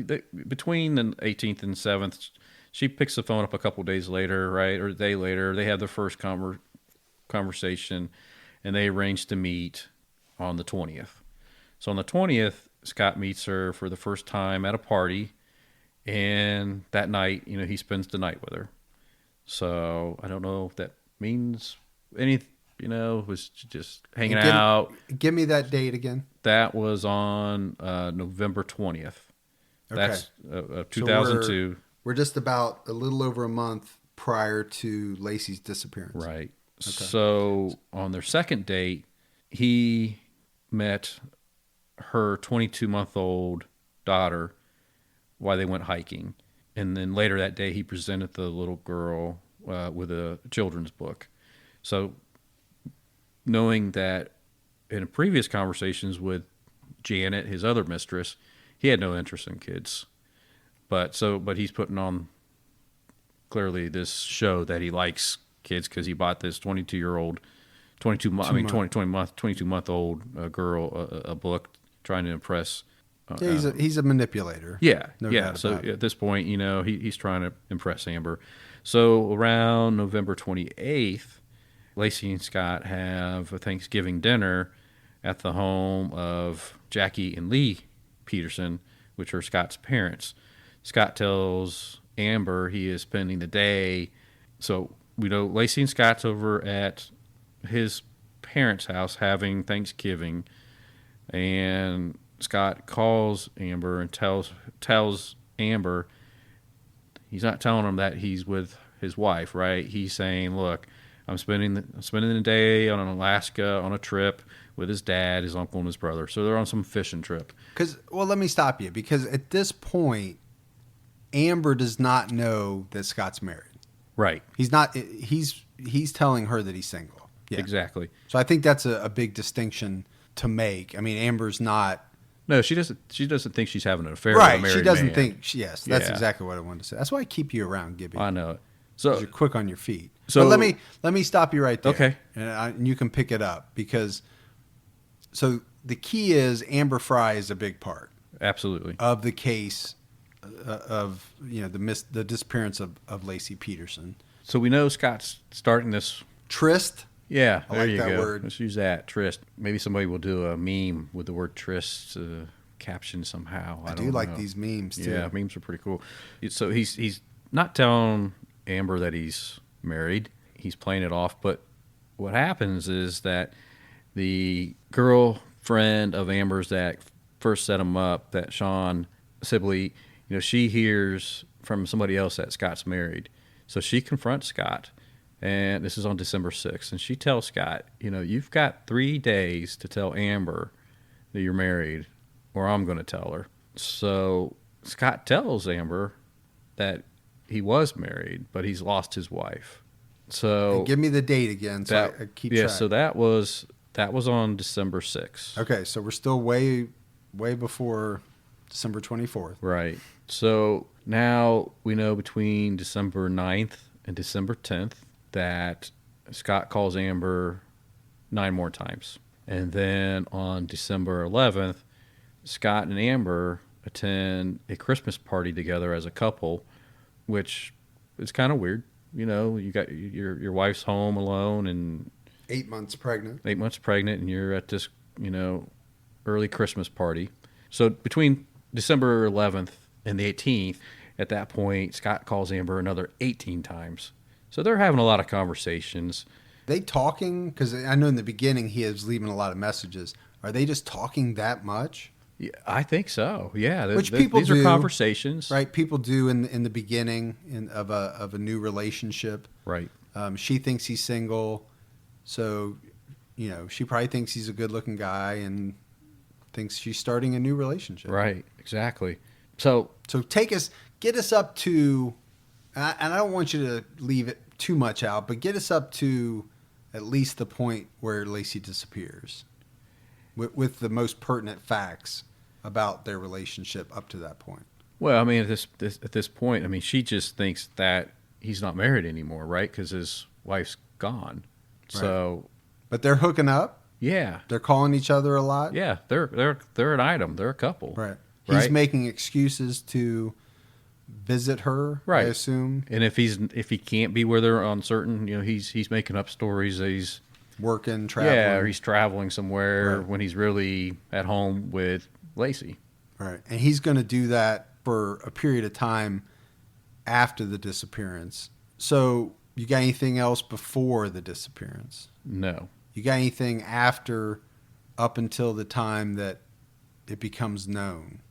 between the 18th and 7th, she picks the phone up a couple days later, right, or a day later. They have the first conversation, and they arranged to meet on the 20th. So on the 20th, Scott meets her for the first time at a party, and that night, he spends the night with her. So I don't know if that means anything, was just hanging out. Give me that date again. That was on November 20th. Okay. That's 2002. So we're just about a little over a month prior to Lacey's disappearance. Right. Okay. So on their second date, he met her 22-month-old daughter while they went hiking. And then later that day, he presented the little girl with a children's book. So knowing that in previous conversations with Janet, his other mistress, he had no interest in kids. But he's putting on clearly this show that he likes kids because he bought this 22-year-old, 22-month-old girl a book trying to impress. He's a manipulator. Yeah, no yeah. doubt So about it. at this point, he's trying to impress Amber. So around November 28th, Lacey and Scott have a Thanksgiving dinner at the home of Jackie and Lee Peterson, which are Scott's parents. Scott tells Amber he is spending the day. So we know Lacey and Scott's over at his parents' house having Thanksgiving, and Scott calls Amber and tells Amber, he's not telling him that he's with his wife, right? He's saying, look, I'm spending the day on Alaska on a trip with his dad, his uncle, and his brother. So they're on some fishing trip. Let me stop you, because at this point, Amber does not know that Scott's married. Right. He's not. He's telling her that he's single. Yeah. Exactly. So I think that's a big distinction to make. I mean, Amber's not. No, she doesn't. She doesn't think she's having an affair. Right. With a married She doesn't man. think. Yes. That's Yeah. exactly what I wanted to say. That's why I keep you around, Gibby. I know it. So You're quick on your feet. So but let me stop you right there. Okay. And you can pick it up, because. So the key is Amber Fry is a big part. Absolutely. Of the case of the disappearance of Lacey Peterson. So we know Scott's starting this. Tryst. Yeah, I there like you that go. word. Let's use that, tryst. Maybe somebody will do a meme with the word tryst captioned somehow. I don't do like know. these memes too. Yeah, memes are pretty cool. So he's not telling Amber that he's married. He's playing it off. But what happens is that the girlfriend of Amber's that first set him up, that Sean Sibley, she hears from somebody else that Scott's married. So she confronts Scott, and this is on December 6th, and she tells Scott, you've got 3 days to tell Amber that you're married, or I'm going to tell her. So Scott tells Amber that he was married, but he's lost his wife. So And give me the date again, so I keep yeah. track. So that was on December 6th. Okay, so we're still way before December 24th. Right. So now we know between December 9th and December 10th that Scott calls Amber 9 more times. And then on December 11th, Scott and Amber attend a Christmas party together as a couple, which is kind of weird. You got your wife's home alone and 8 months pregnant. 8 months pregnant, and you're at this, early Christmas party. So between December 11th and the 18th, at that point, Scott calls Amber another 18 times. So they're having a lot of conversations. They talking? Because I know in the beginning he was leaving a lot of messages. Are they just talking that much? Yeah, I think so. Yeah, Which people these do, are conversations, right? People do in the beginning of a new relationship. Right. She thinks he's single, so she probably thinks he's a good-looking guy and thinks she's starting a new relationship. Right. Exactly. So get us up to, and I don't want you to leave it too much out, but get us up to at least the point where Lacey disappears, with the most pertinent facts about their relationship up to that point. Well, I mean, at this point, I mean, she just thinks that he's not married anymore, right? Because his wife's gone. Right. So, But they're hooking up. yeah, They're calling each other a lot. yeah, they're an item. They're a couple, Right. Right. He's making excuses to visit her, Right. I assume. And if he can't be with her on certain, he's making up stories that working, traveling. Yeah, or he's traveling somewhere Right. when he's really at home with Lacey. Right. And he's going to do that for a period of time after the disappearance. So you got anything else before the disappearance? No. You got anything after, up until the time that it becomes known,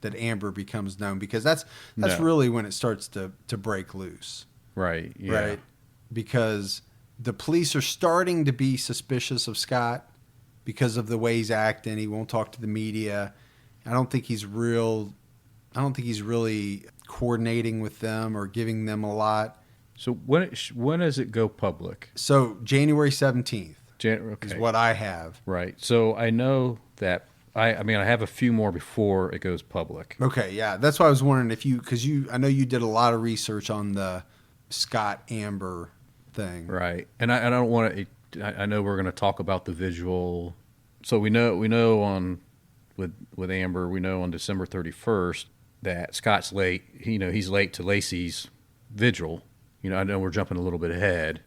that Amber becomes known? Because that's No. really when it starts to break loose. Right. Yeah. Right? Because the police are starting to be suspicious of Scott because of the way he's acting. He won't talk to the media. I don't think he's really coordinating with them or giving them a lot. So when does it go public? So January 17th Okay. is what I have. Right. So I know that I have a few more before it goes public. Okay, yeah. That's why I was wondering if I know you did a lot of research on the Scott Amber thing. Right. And I don't want to. I know we're going to talk about the visual. So we know on with Amber, we know on December 31st that Scott's late. He's late to Lacey's vigil. I know we're jumping a little bit ahead,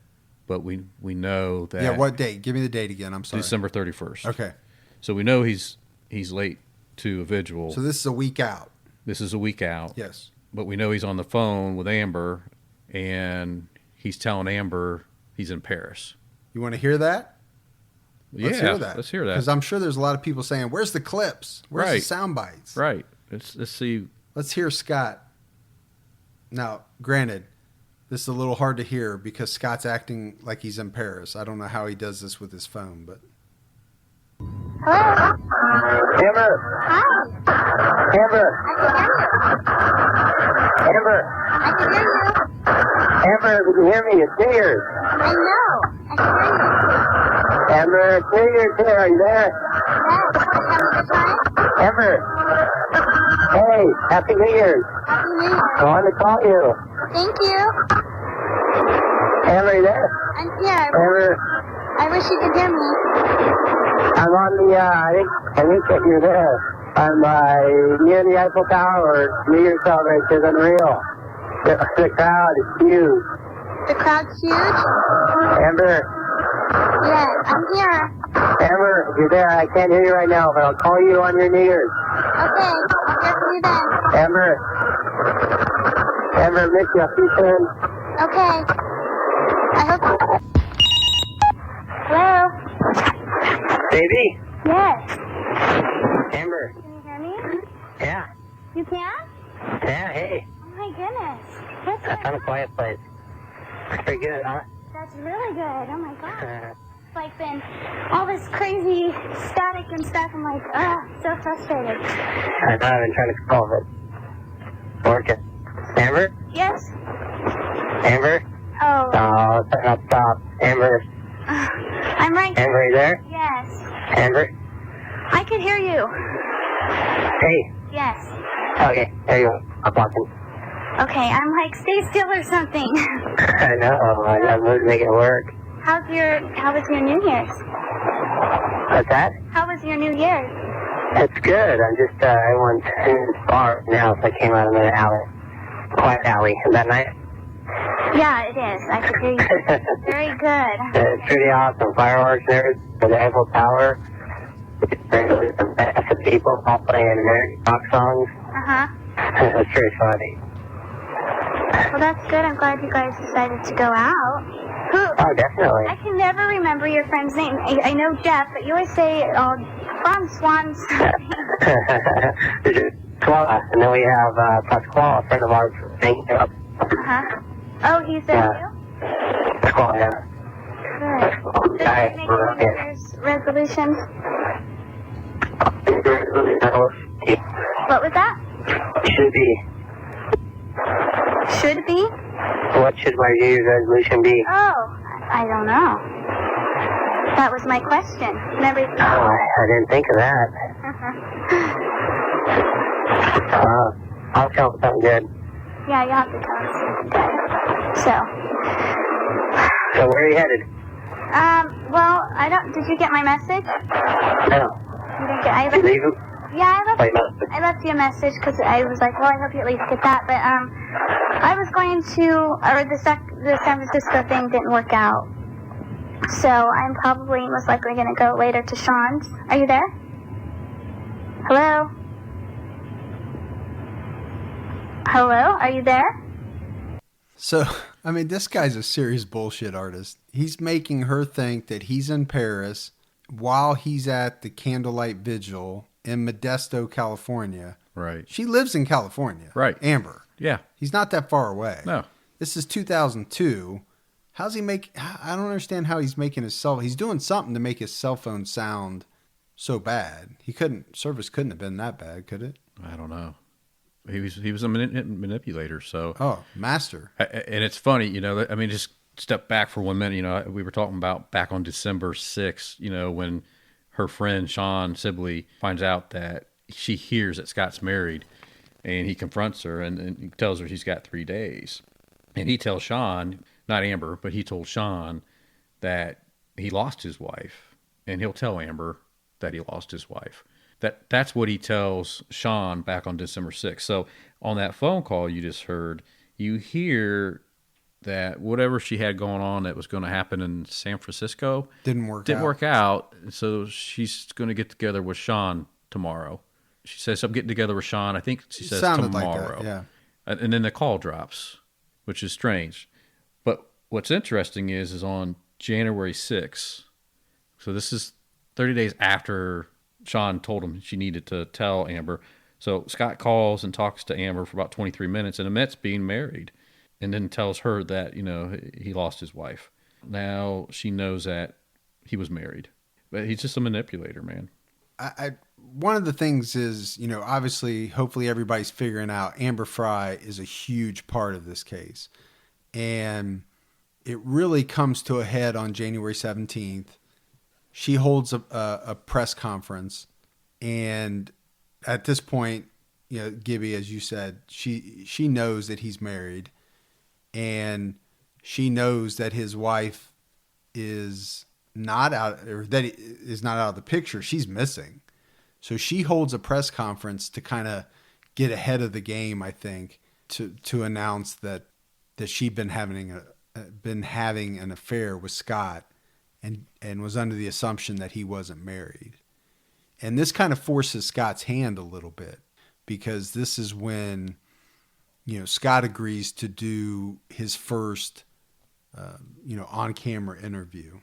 but we know that. Yeah, what date? Give me the date again. I'm sorry. December 31st. Okay. So we know he's late to a vigil. So this is a week out. This is a week out. Yes. But we know he's on the phone with Amber, and he's telling Amber he's in Paris. You want to hear that? Let's hear that. Let's hear that. Because I'm sure there's a lot of people saying, "Where's the clips? Where's the sound bites?" Right. Let's see. Let's hear Scott. Now, granted, this is a little hard to hear because Scott's acting like he's in Paris. I don't know how he does this with his phone, but. Hello? Amber, Hi. Amber, Amber, I can hear you. Amber, can you hear me? It's New Year's. I know. I can hear you. Amber, it's New Year's here. Are you there? Yes. Are you having a good time? Amber, hey, Happy New Year's. Happy New Year. I wanted to call you. Thank you. Amber, you there? I'm here. Amber, I wish you could hear me. I'm on the, I think that you're there. I'm near the Eiffel Tower. New Year's celebration is unreal. The crowd is huge. The crowd's huge? Amber, Yes, I'm here. Amber, you're there. I can't hear you right now, but I'll call you on your New Year's. Okay. I'll hear from you then. Amber, miss you. I'll see you soon. Okay. I hope. Hello? Baby, Yes. Amber. Can you hear me? Yeah. You can? Yeah, hey. Oh my goodness. That's I found a quiet place. That's pretty good, huh? That's really good. Oh my god. It's like been all this crazy static and stuff. I'm like, so frustrated. I know I've been trying to call, but working. Amber? Yes? Amber? Oh. Oh, it's not stop. Amber. I'm right. Amber, you there? Yes. Amber? I can hear you. Hey. Yes. Okay, there you go. I'm walking. Okay, I'm like, stay still or something. I know. I'm going to make it work. How was your New Year's? What's that? How was your New Year's? It's good. I'm just, I went in this bar now, so I came out of the alley. Quiet alley. Is that nice? Yeah, it is. I can hear you. Very good. It's pretty awesome. Fireworks and everything. The Eiffel Tower. Some people all playing American rock songs. Uh-huh. It's pretty funny. Well, that's good. I'm glad you guys decided to go out. Who? Oh, definitely. I can never remember your friend's name. I know Jeff, but you always say, Farm Swans. Koala. And then we have Pasquale, a friend of ours from St. Up. Uh-huh. Oh, he's there Yeah. Pasquale, yeah. too? Good. Did Hi. you make your New Year's resolutions? What was that? Should be. Should be? What should my New Year's resolution be? Oh, I don't know. That was my question. Never. Oh, I didn't think of that. I'll come up with something good. Yeah, you have to tell us. So. So where are you headed? Well, I don't. Did you get my message? No. You didn't get. I Did left. you leave? Yeah, Wait, no. I left you a message because I was like, well, I hope you at least get that. But I was going to, or the San Francisco thing didn't work out. So I'm probably most likely going to go later to Sean's. Are you there? Hello? Hello? Are you there? So, I mean, this guy's a serious bullshit artist. He's making her think that he's in Paris while he's at the candlelight vigil in Modesto, California. Right. She lives in California. Right. Amber. Yeah. He's not that far away. No. This is 2002. How's he make? I don't understand how he's making his cell. He's doing something to make his cell phone sound so bad. Service couldn't have been that bad, could it? I don't know. He was a manipulator. So. Oh, master. And it's funny, you know. I mean, just step back for 1 minute. You know, we were talking about back on December 6th. You know, when her friend Sean Sibley finds out that she hears that Scott's married, and he confronts her and he tells her she's got 3 days, and he tells Sean. Not Amber, but he told Sean that he lost his wife, and he'll tell Amber that he lost his wife. That's what he tells Sean back on December 6th. So on that phone call you just heard, you hear that whatever she had going on that was going to happen in San Francisco Didn't work out. So she's going to get together with Sean tomorrow. She says, I'm getting together with Sean. I think she says Sounded tomorrow. like that, yeah. And then the call drops, which is strange. But what's interesting is on January 6th, so this is 30 days after Sean told him she needed to tell Amber. So Scott calls and talks to Amber for about 23 minutes and admits being married, and then tells her that, you know, he lost his wife. Now she knows that he was married. But he's just a manipulator, man. One of the things is, you know, obviously, hopefully everybody's figuring out Amber Fry is a huge part of this case. And it really comes to a head on January 17th. She holds a press conference. And at this point, you know, Gibby, as you said, she knows that he's married. And she knows that his wife is not out, or that is not out of the picture. She's missing. So she holds a press conference to kind of get ahead of the game, I think, to announce that she'd been having an affair with Scott and was under the assumption that he wasn't married. And this kind of forces Scott's hand a little bit, because this is when, you know, Scott agrees to do his first, on-camera interview.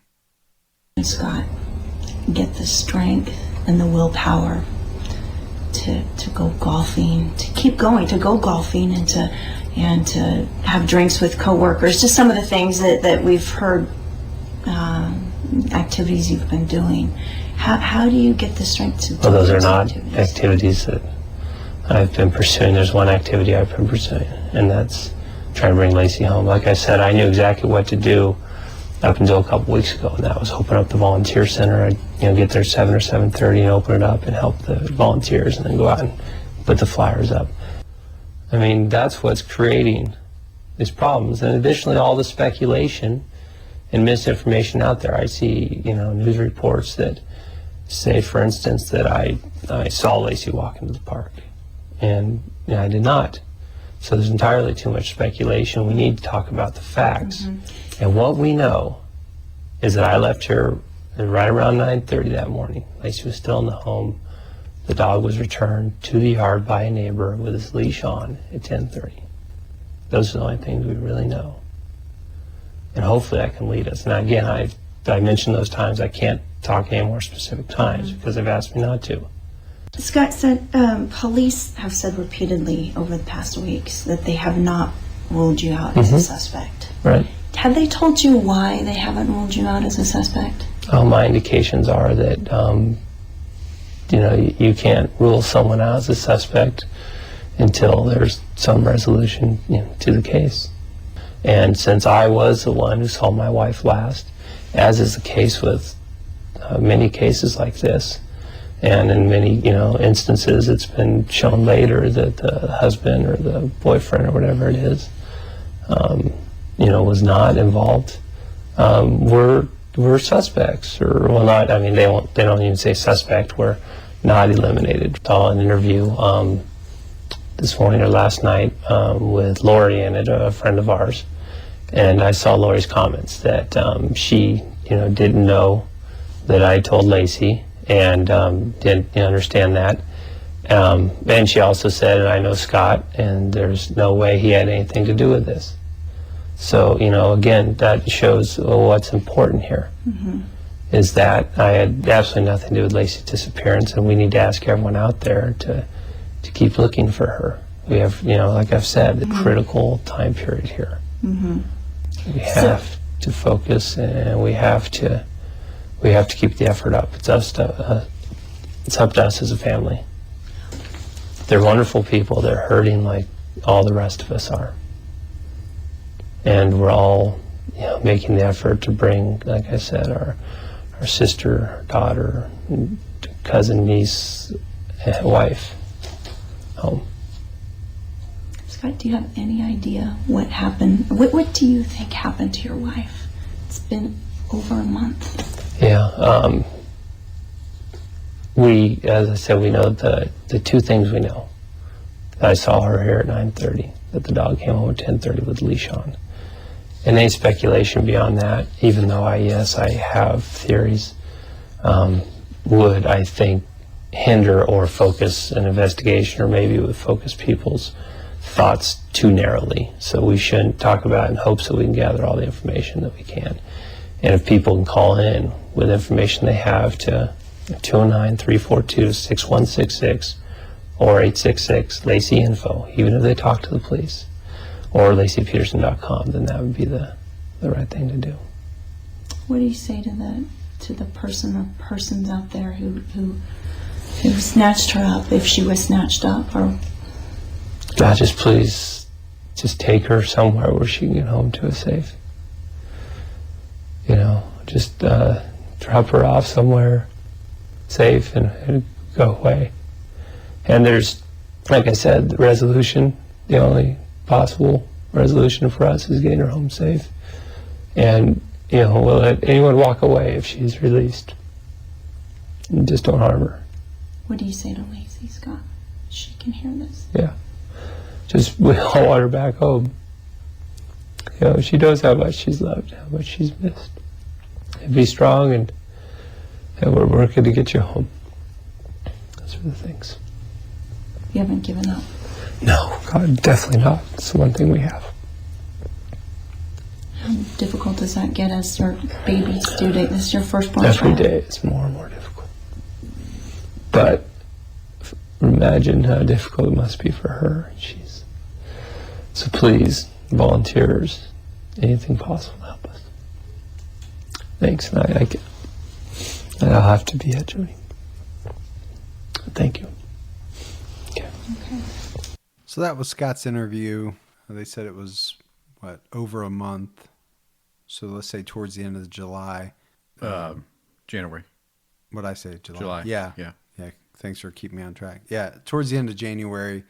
Scott, get the strength and the willpower to go golfing, to keep going, to go golfing, and to have drinks with coworkers. Just some of the things that we've heard, activities you've been doing. How do you get the strength to do Well, those are not activities that I've been pursuing. There's one activity I've been pursuing, and that's trying to bring Lacey home. Like I said, I knew exactly what to do up until a couple weeks ago, and that was open up the volunteer center. I'd, get there 7 or 7:30 and open it up and help the volunteers, and then go out and put the flyers up. I mean, that's what's creating these problems. And additionally, all the speculation and misinformation out there. I see, news reports that say, for instance, that I saw Lacey walk into the park, and I did not. So there's entirely too much speculation. We need to talk about the facts. Mm-hmm. And what we know is that I left her right around 9:30 that morning. Lacey was still in the home. The dog was returned to the yard by a neighbor with his leash on at 10:30. Those are the only things we really know. And hopefully that can lead us. Now again, I mentioned those times. I can't talk any more specific times because they've asked me not to. Scott said, police have said repeatedly over the past weeks that they have not ruled you out as a suspect. Right. Have they told you why they haven't ruled you out as a suspect? My indications are that, you can't rule someone out as a suspect until there's some resolution to the case. And since I was the one who saw my wife last, as is the case with many cases like this, and in many instances it's been shown later that the husband or the boyfriend or whatever it is was not involved, we're suspects, or well, not. I mean, they don't even say suspect. We're not eliminated. I saw an interview this morning or last night with Lori in it, a friend of ours, and I saw Lori's comments that she didn't know that I told Lacey, and didn't understand that. And she also said, and I know Scott, and there's no way he had anything to do with this. So, again, that shows what's important here, is that I had absolutely nothing to do with Lacey's disappearance, and we need to ask everyone out there to keep looking for her. We have, like I've said, the critical time period here. We have to focus, and we have to keep the effort up. It's up to us as a family. They're wonderful people. They're hurting like all the rest of us are. And we're all making the effort to bring, like I said, our sister, our daughter, cousin, niece, and wife home. Scott, do you have any idea what happened? What do you think happened to your wife? It's been over a month. Yeah. As I said, we know the two things we know. I saw her here at 9:30, that the dog came home at 10:30 with the leash on. And any speculation beyond that, even though I have theories, would, I think, hinder or focus an investigation, or maybe it would focus people's thoughts too narrowly. So we shouldn't talk about it in hopes that we can gather all the information that we can. And if people can call in with information they have to 209-342-6166 or 866 Lacey Info, even if they talk to the police, or LaceyPeterson.com, then that would be the right thing to do. What do you say to the person or persons out there who snatched her up, if she was snatched up? Or God, just please, just take her somewhere where she can get home to a safe. Just drop her off somewhere safe and go away. And there's, like I said, the resolution, the only possible resolution for us is getting her home safe. And, we'll let anyone walk away if she's released. And just don't harm her. what do you say to Lacey, Scott? She can hear this. Yeah. Just, we all want her back home. She knows how much she's loved, how much she's missed. And be strong, and we're working to get you home. Those are the things. You haven't given up? No, God, definitely not. It's the one thing we have. How difficult does that get as your baby's due date? This is your firstborn Every child. day it's more and more difficult. But imagine how difficult it must be for her. So please, volunteers, anything possible to help us. Thanks, and I'll have to be at Jody. Thank you. Okay. So that was Scott's interview. They said it was, over a month. So let's say towards the end of July. January. What'd I say? July. Yeah. Thanks for keeping me on track. Yeah, towards the end of January.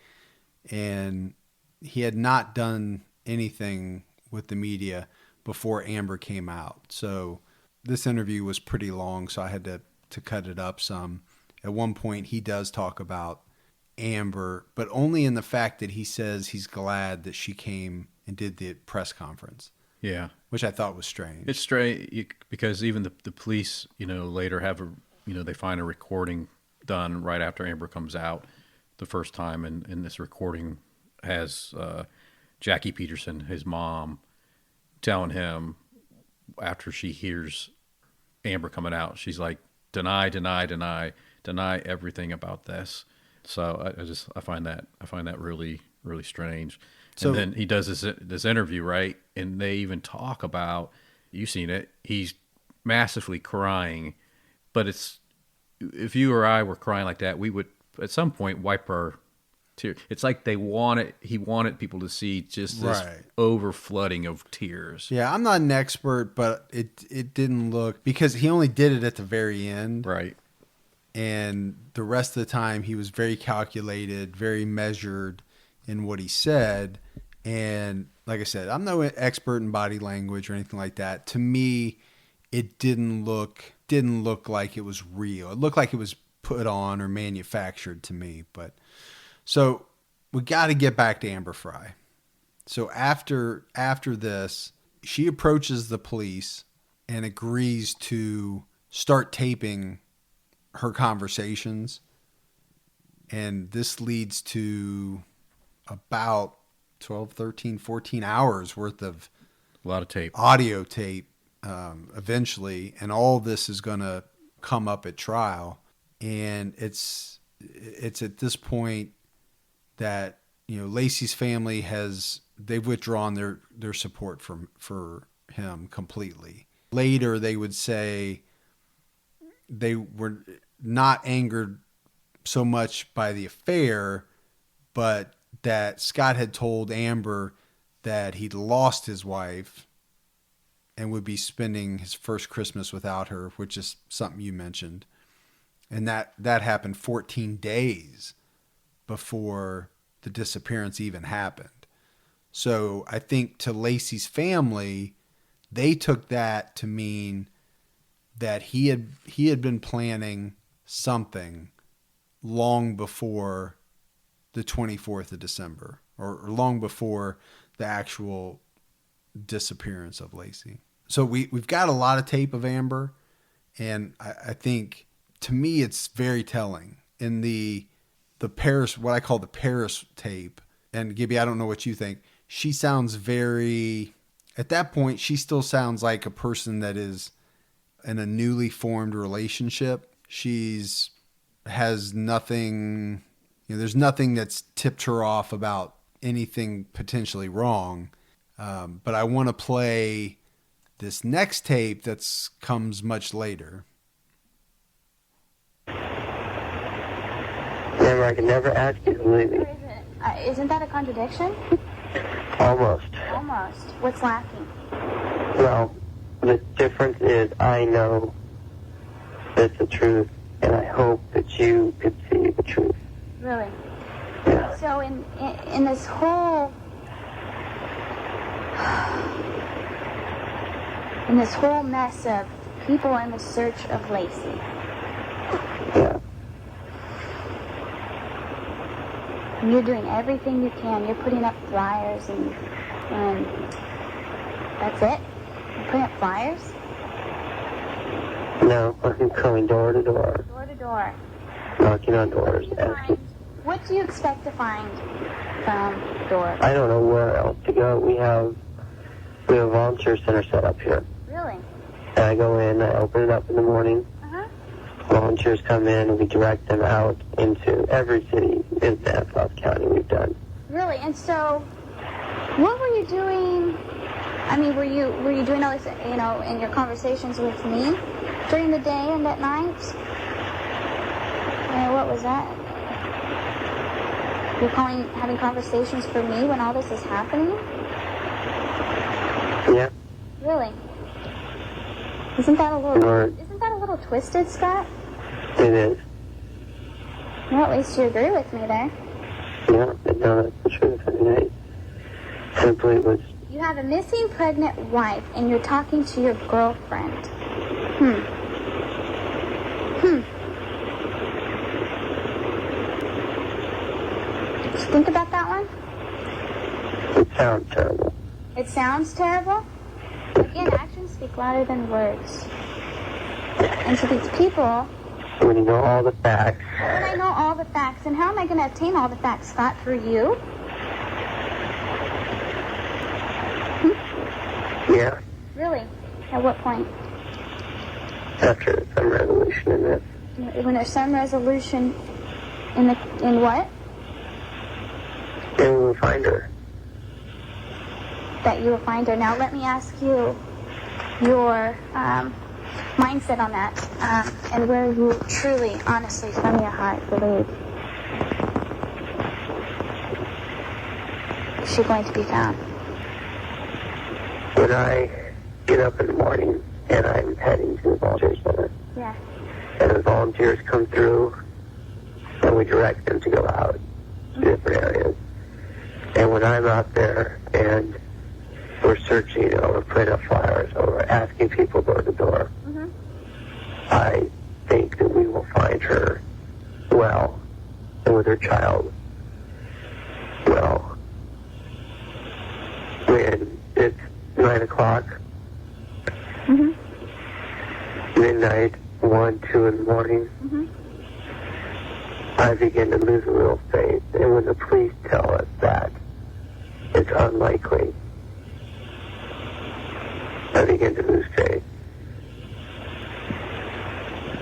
And he had not done anything with the media before Amber came out. So this interview was pretty long, so I had to cut it up some. At one point, he does talk about Amber, but only in the fact that he says he's glad that she came and did the press conference. Yeah. Which I thought was strange. It's strange because even the police, later have they find a recording done right after Amber comes out the first time, and this recording has Jackie Peterson, his mom, telling him after she hears Amber coming out, she's like, deny everything about this. So I find that really, really strange. So, and then he does this interview, right? And they even talk about, you've seen it, he's massively crying, but if you or I were crying like that, we would at some point wipe our tears. It's like he wanted people to see just this over flooding of tears. Yeah, I'm not an expert, but it didn't look, because he only did it at the very end. Right. And the rest of the time he was very calculated, very measured in what he said. And like I said, I'm no expert in body language or anything like that. To me, it didn't look like it was real. It looked like it was put on or manufactured to me. But so we got to get back to Amber Fry. So after this, she approaches the police and agrees to start taping her conversations. And this leads to about 12, 13, 14 hours worth of A lot of tape. audio tape eventually. And all this is going to come up at trial. And it's at this point that, Laci's family they've withdrawn their support for him completely. Later, they would say they were not angered so much by the affair, but that Scott had told Amber that he'd lost his wife and would be spending his first Christmas without her, which is something you mentioned. And that happened 14 days before the disappearance even happened. So I think to Laci's family, they took that to mean that he had been planning something long before the 24th of December, or long before the actual disappearance of Laci. So we've got a lot of tape of Amber, and I think, to me, it's very telling. In the Paris, what I call the Paris tape, and Gibby, I don't know what you think, she sounds at that point, she still sounds like a person that is in a newly formed relationship. Has nothing, there's nothing that's tipped her off about anything potentially wrong. But I want to play this next tape that comes much later. Amber, I can never ask you to leave me. Isn't that a contradiction? Almost. Almost. What's lacking? Well, the difference is I know it's the truth, and I hope that you could see the truth. Really? Yeah. So in this whole mess of people in the search of Laci, Yeah. and you're doing everything you can. You're putting up flyers and that's it? You're putting up flyers? No, I'm going door to door, Door to door. knocking on doors, asking. What do you expect to find from doors? I don't know where else to go. We have a volunteer center set up here. Really? And I go in, I open it up in the morning. Uh-huh. Volunteers come in, and we direct them out into every city in Stanislaus County we've done. Really? And so, what were you doing? I mean, were you doing all this, in your conversations with me during the day and at night? What was that? You're having conversations for me when all this is happening? Yeah. Really? Isn't that a little twisted, Scott? It is. Well, at least you agree with me there. Yeah, no, that's the truth. I mean, I simply was. You have a missing pregnant wife, and you're talking to your girlfriend. Did you think about that one? It sounds terrible. It sounds terrible. Again, actions speak louder than words. And to these people, When you know all the facts, when I know all the facts, and how am I going to obtain all the facts, Scott, through you? yeah, Really? At what point? after some resolution in this, When there's some resolution in what? then we will find her. That you will find her. Now, let me ask you your mindset on that, and where you truly, honestly, from your heart, believe she's going to be found. When I get up in the morning and I'm heading to the volunteer center, Yeah. and the volunteers come through, and we direct them to go out to different areas. And when I'm out there and we're searching, or putting up flyers, or we're asking people door to door, Mm-hmm. I think that we will find her well, and with her child well. When it's 9 o'clock, Mm-hmm. 2 in the morning, Mm-hmm. I begin to lose a little faith. And when the police tell us that it's unlikely, I begin to lose faith.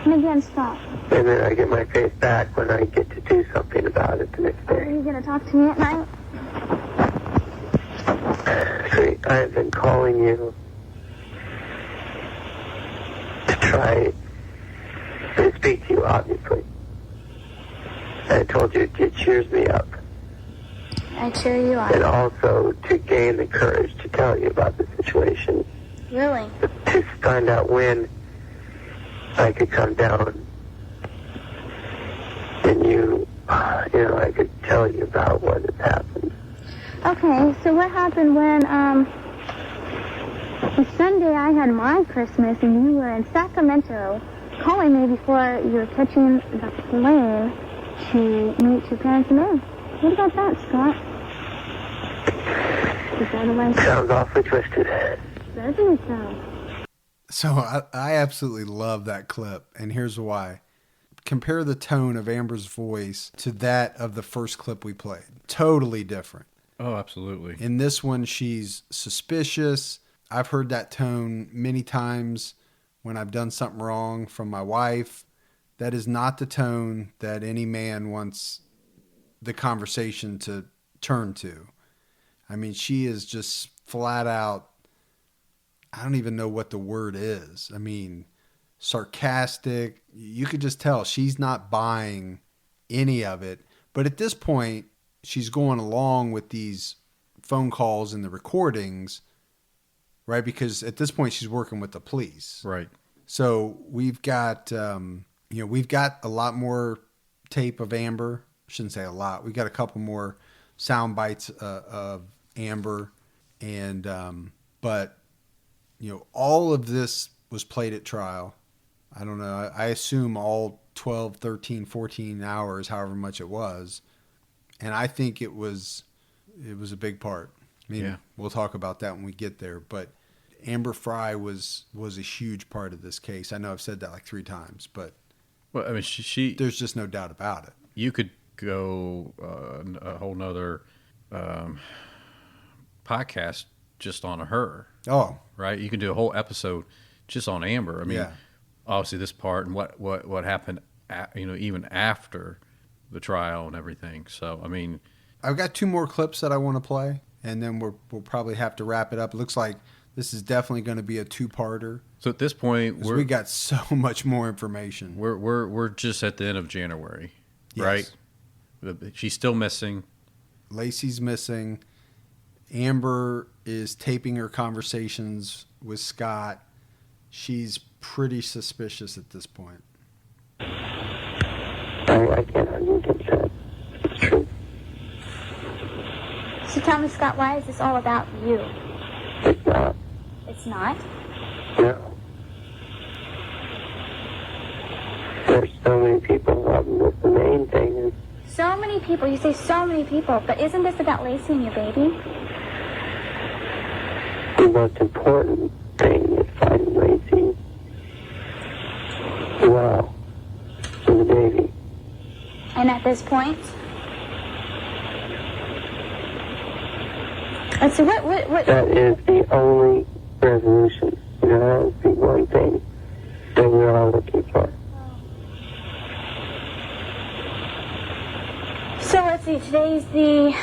And again, stop. And then I get my faith back when I get to do something about it the next Are day. you going to talk to me at night? See, I have been calling you to try to speak to you, obviously. I told you it cheers me up. I cheer you And up. also to gain the courage to tell you about the situation. Really? To find out when I could come down and I could tell you about what has happened. Okay, so what happened when, the Sunday I had my Christmas and you were in Sacramento calling me before you were catching the plane to meet your parents in Maine? What about that, Scott? Is that a way? Sounds awfully twisted. Doesn't it sound? So I absolutely love that clip, and here's why. Compare the tone of Amber's voice to that of the first clip we played. Totally different. Oh, absolutely. In this one, she's suspicious. I've heard that tone many times when I've done something wrong from my wife. That is not the tone that any man wants the conversation to turn to. I mean, she is just flat out, I don't even know what the word is. I mean, sarcastic. You could just tell she's not buying any of it. But at this point, she's going along with these phone calls and the recordings, right? Because at this point, she's working with the police. Right. So we've got, we've got a lot more tape of Amber. I shouldn't say a lot. We got a couple more sound bites of Amber, and but all of this was played at trial. I don't know. I assume all 12, 13, 14 hours, however much it was. And I think it was a big part. I mean, Yeah. We'll talk about that when we get there. But Amber Fry was a huge part of this case. I know I've said that like 3 times, but Well, I mean, she there's just no doubt about it. you could go a whole nother podcast just on her, Oh, right? You could do a whole episode just on Amber. I mean, yeah. obviously this part and what happened, even after the trial and everything. So, I mean, I've got 2 more clips that I want to play, and then we'll probably have to wrap it up. It looks like this is definitely going to be a 2-parter. so at this point, 'Cause we got so much more information. we're just at the end of January, Yes. right? She's still missing. Lacey's missing. Amber is taping her conversations with Scott. She's pretty suspicious at this point. I can't argue against that. It's true. So tell me, Scott, why is this all about you? It's not. It's not? No. There's so many people involved in this. The main thing is So many people. You say so many people, but isn't this about Lacey and your baby? the most important thing is finding Lacey. Wow. And the baby. And at this point, let's see, what? That is the only resolution. That is the one thing that we're all looking for. So let's see, today's the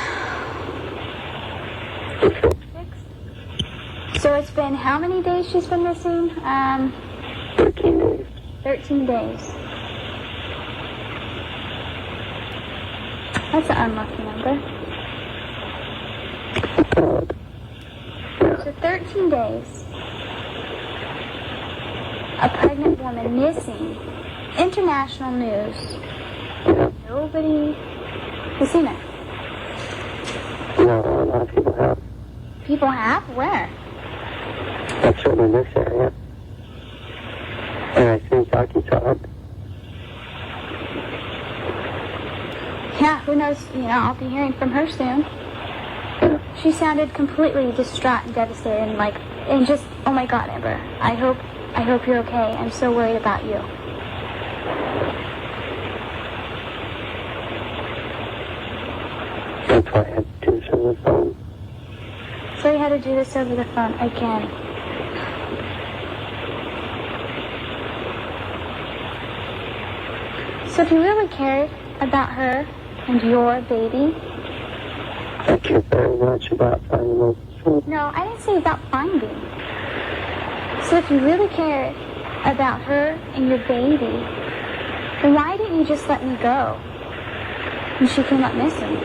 6th. So it's been how many days she's been missing? 13 days. 13 days. That's an unlucky number. So 13 days. A pregnant woman missing. International news. Yeah. Nobody has seen her. No, a lot of people have. People have? Where? That's certainly in this area. And I think Arkansas. Yeah, who knows? I'll be hearing from her soon. She sounded completely distraught and devastated and just, oh my God, Amber. I hope you're okay. I'm so worried about you. That's why I had to do this on the phone. So you had to do this over the phone again. So if you really cared about her and your baby... Thank you very much about finding those food. No, I didn't say about finding. So if you really cared about her and your baby, then why didn't you just let me go when she came up missing?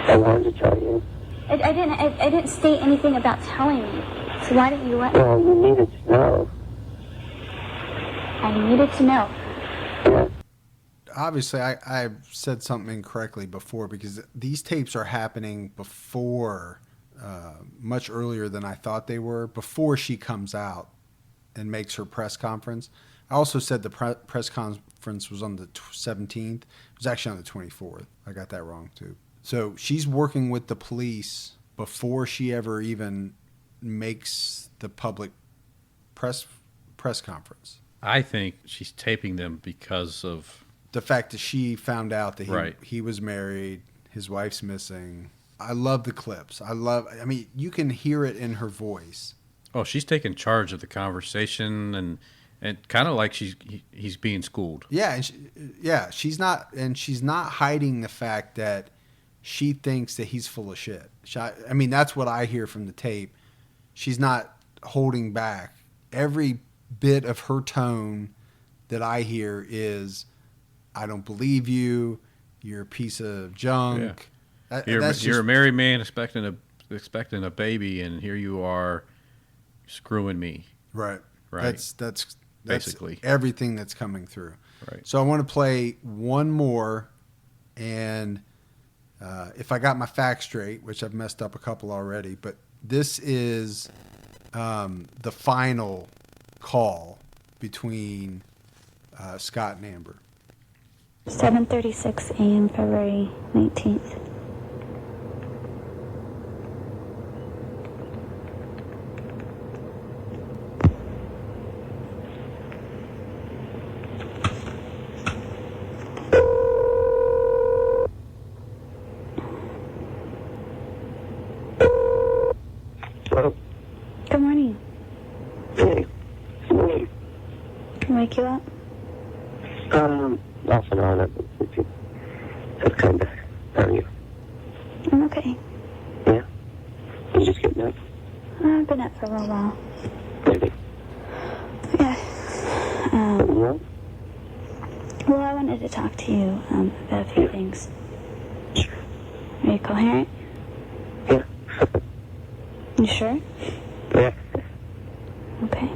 I wanted to tell you. I didn't state anything about telling me. So why didn't you let me? Well, you needed to know. I needed to know. Yeah. Obviously, I said something incorrectly before, because these tapes are happening before, much earlier than I thought they were, before she comes out and makes her press conference. I also said the press conference was on the 17th. It was actually on the 24th. I got that wrong, too. So she's working with the police before she ever even makes the public press conference. I think she's taping them because of the fact that she found out that Right. he was married, his wife's missing. I love the clips. I mean, you can hear it in her voice. Oh, she's taking charge of the conversation and kind of like he's being schooled. Yeah, and she's not hiding the fact that she thinks that he's full of shit. I mean, that's what I hear from the tape. She's not holding back. Every bit of her tone that I hear is, I don't believe you. You're a piece of junk. Yeah. You're a married man expecting a baby, and here you are screwing me. Right. Right. That's basically everything that's coming through. Right. So I want to play one more, and if I got my facts straight, which I've messed up a couple already, but this is the final call between Scott and Amber. 7:36 a.m. February 19th. Hello? Good morning. Hey. Good morning. Can I wake you up? Off and on. That's kind of on you. I'm okay. Yeah? You just getting up? I've been up for a little while. Maybe. Yeah. Yeah? Well, I wanted to talk to you about a few things. Sure. Are you coherent? Yeah. You sure? Yeah. Okay.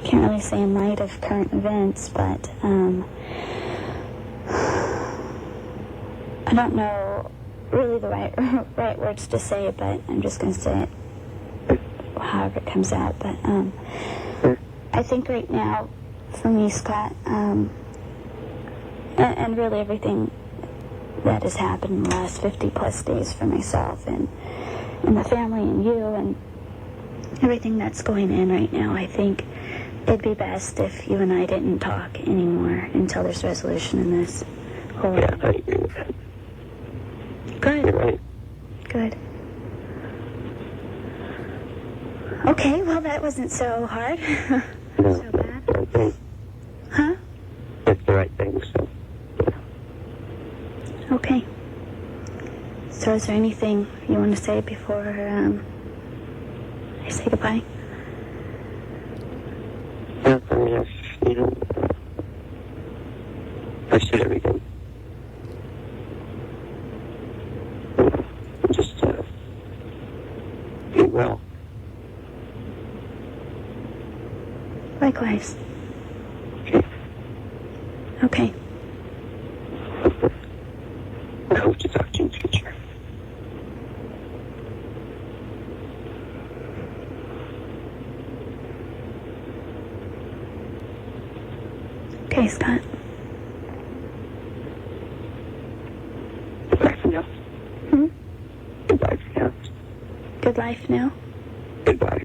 Can't really say in light of current events, but I don't know really the right words to say, but I'm just going to say it however it comes out. But I think right now, for me, Scott, and really everything that has happened in the last 50 plus days for myself and the family and you and everything that's going in right now, I think it'd be best if you and I didn't talk anymore until there's resolution in this whole... Yeah, I agree with that. Good. You're right. Good. Okay, well, that wasn't so hard. No, So bad. that's the right thing. Huh? That's the right thing, so... Okay. So is there anything you want to say before I say goodbye? Yeah, I mean, I said everything. Just, be well. Likewise. Okay. Okay. I hope to talk to you in the future. Okay, Scott. Goodbye for now. Hmm? Goodbye for now. Good life now? Goodbye.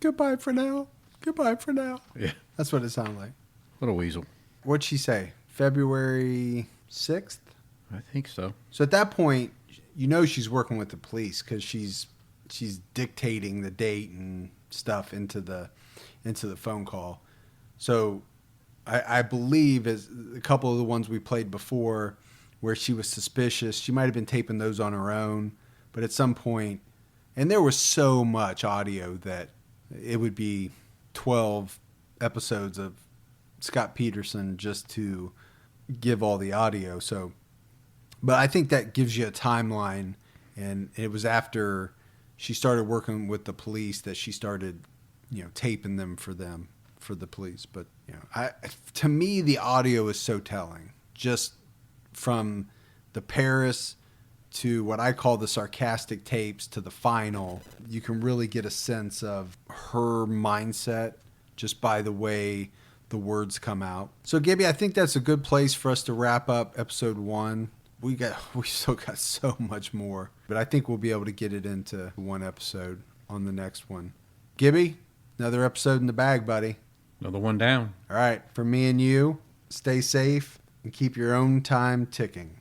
Goodbye for now. Goodbye for now. Yeah. That's what it sounded like. Little weasel. What'd she say? February 6th? I think so. So at that point, you know she's working with the police because she's dictating the date and stuff into the phone call. So I believe as a couple of the ones we played before where she was suspicious, she might have been taping those on her own. But at some point, and there was so much audio that it would be 12 episodes of Scott Peterson just to give all the audio. So, but I think that gives you a timeline. And it was after she started working with the police that she started, taping them for the police. But, to me, the audio is so telling, just from the Paris to what I call the sarcastic tapes to the final. You can really get a sense of her mindset just by the way the words come out. So, Gibby, I think that's a good place for us to wrap up episode 1. We still got so much more, but I think we'll be able to get it into one episode on the next one. Gibby, another episode in the bag, buddy. Another one down. All right, for me and you, stay safe and keep your own time ticking.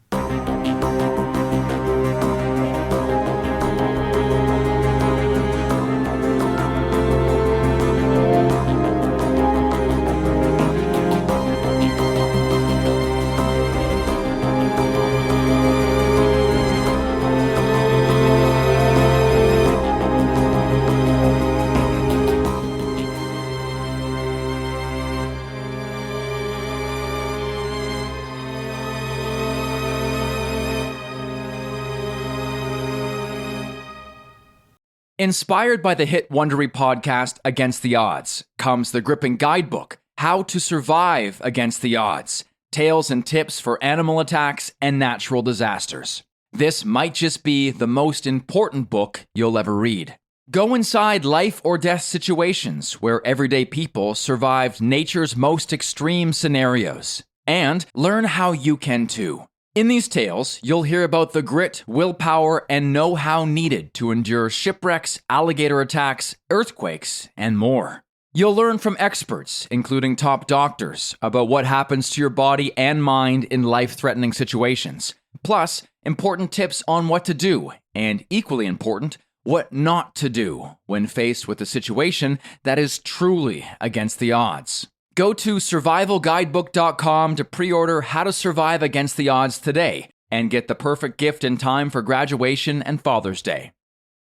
Inspired by the hit Wondery podcast Against the Odds comes the gripping guidebook, How to Survive Against the Odds, Tales and Tips for Animal Attacks and Natural Disasters. This might just be the most important book you'll ever read. Go inside life or death situations where everyday people survived nature's most extreme scenarios, and learn how you can too. In these tales, you'll hear about the grit, willpower, and know-how needed to endure shipwrecks, alligator attacks, earthquakes, and more. You'll learn from experts, including top doctors, about what happens to your body and mind in life-threatening situations. Plus, important tips on what to do, and equally important, what not to do when faced with a situation that is truly against the odds. Go to survivalguidebook.com to pre-order How to Survive Against the Odds today and get the perfect gift in time for graduation and Father's Day.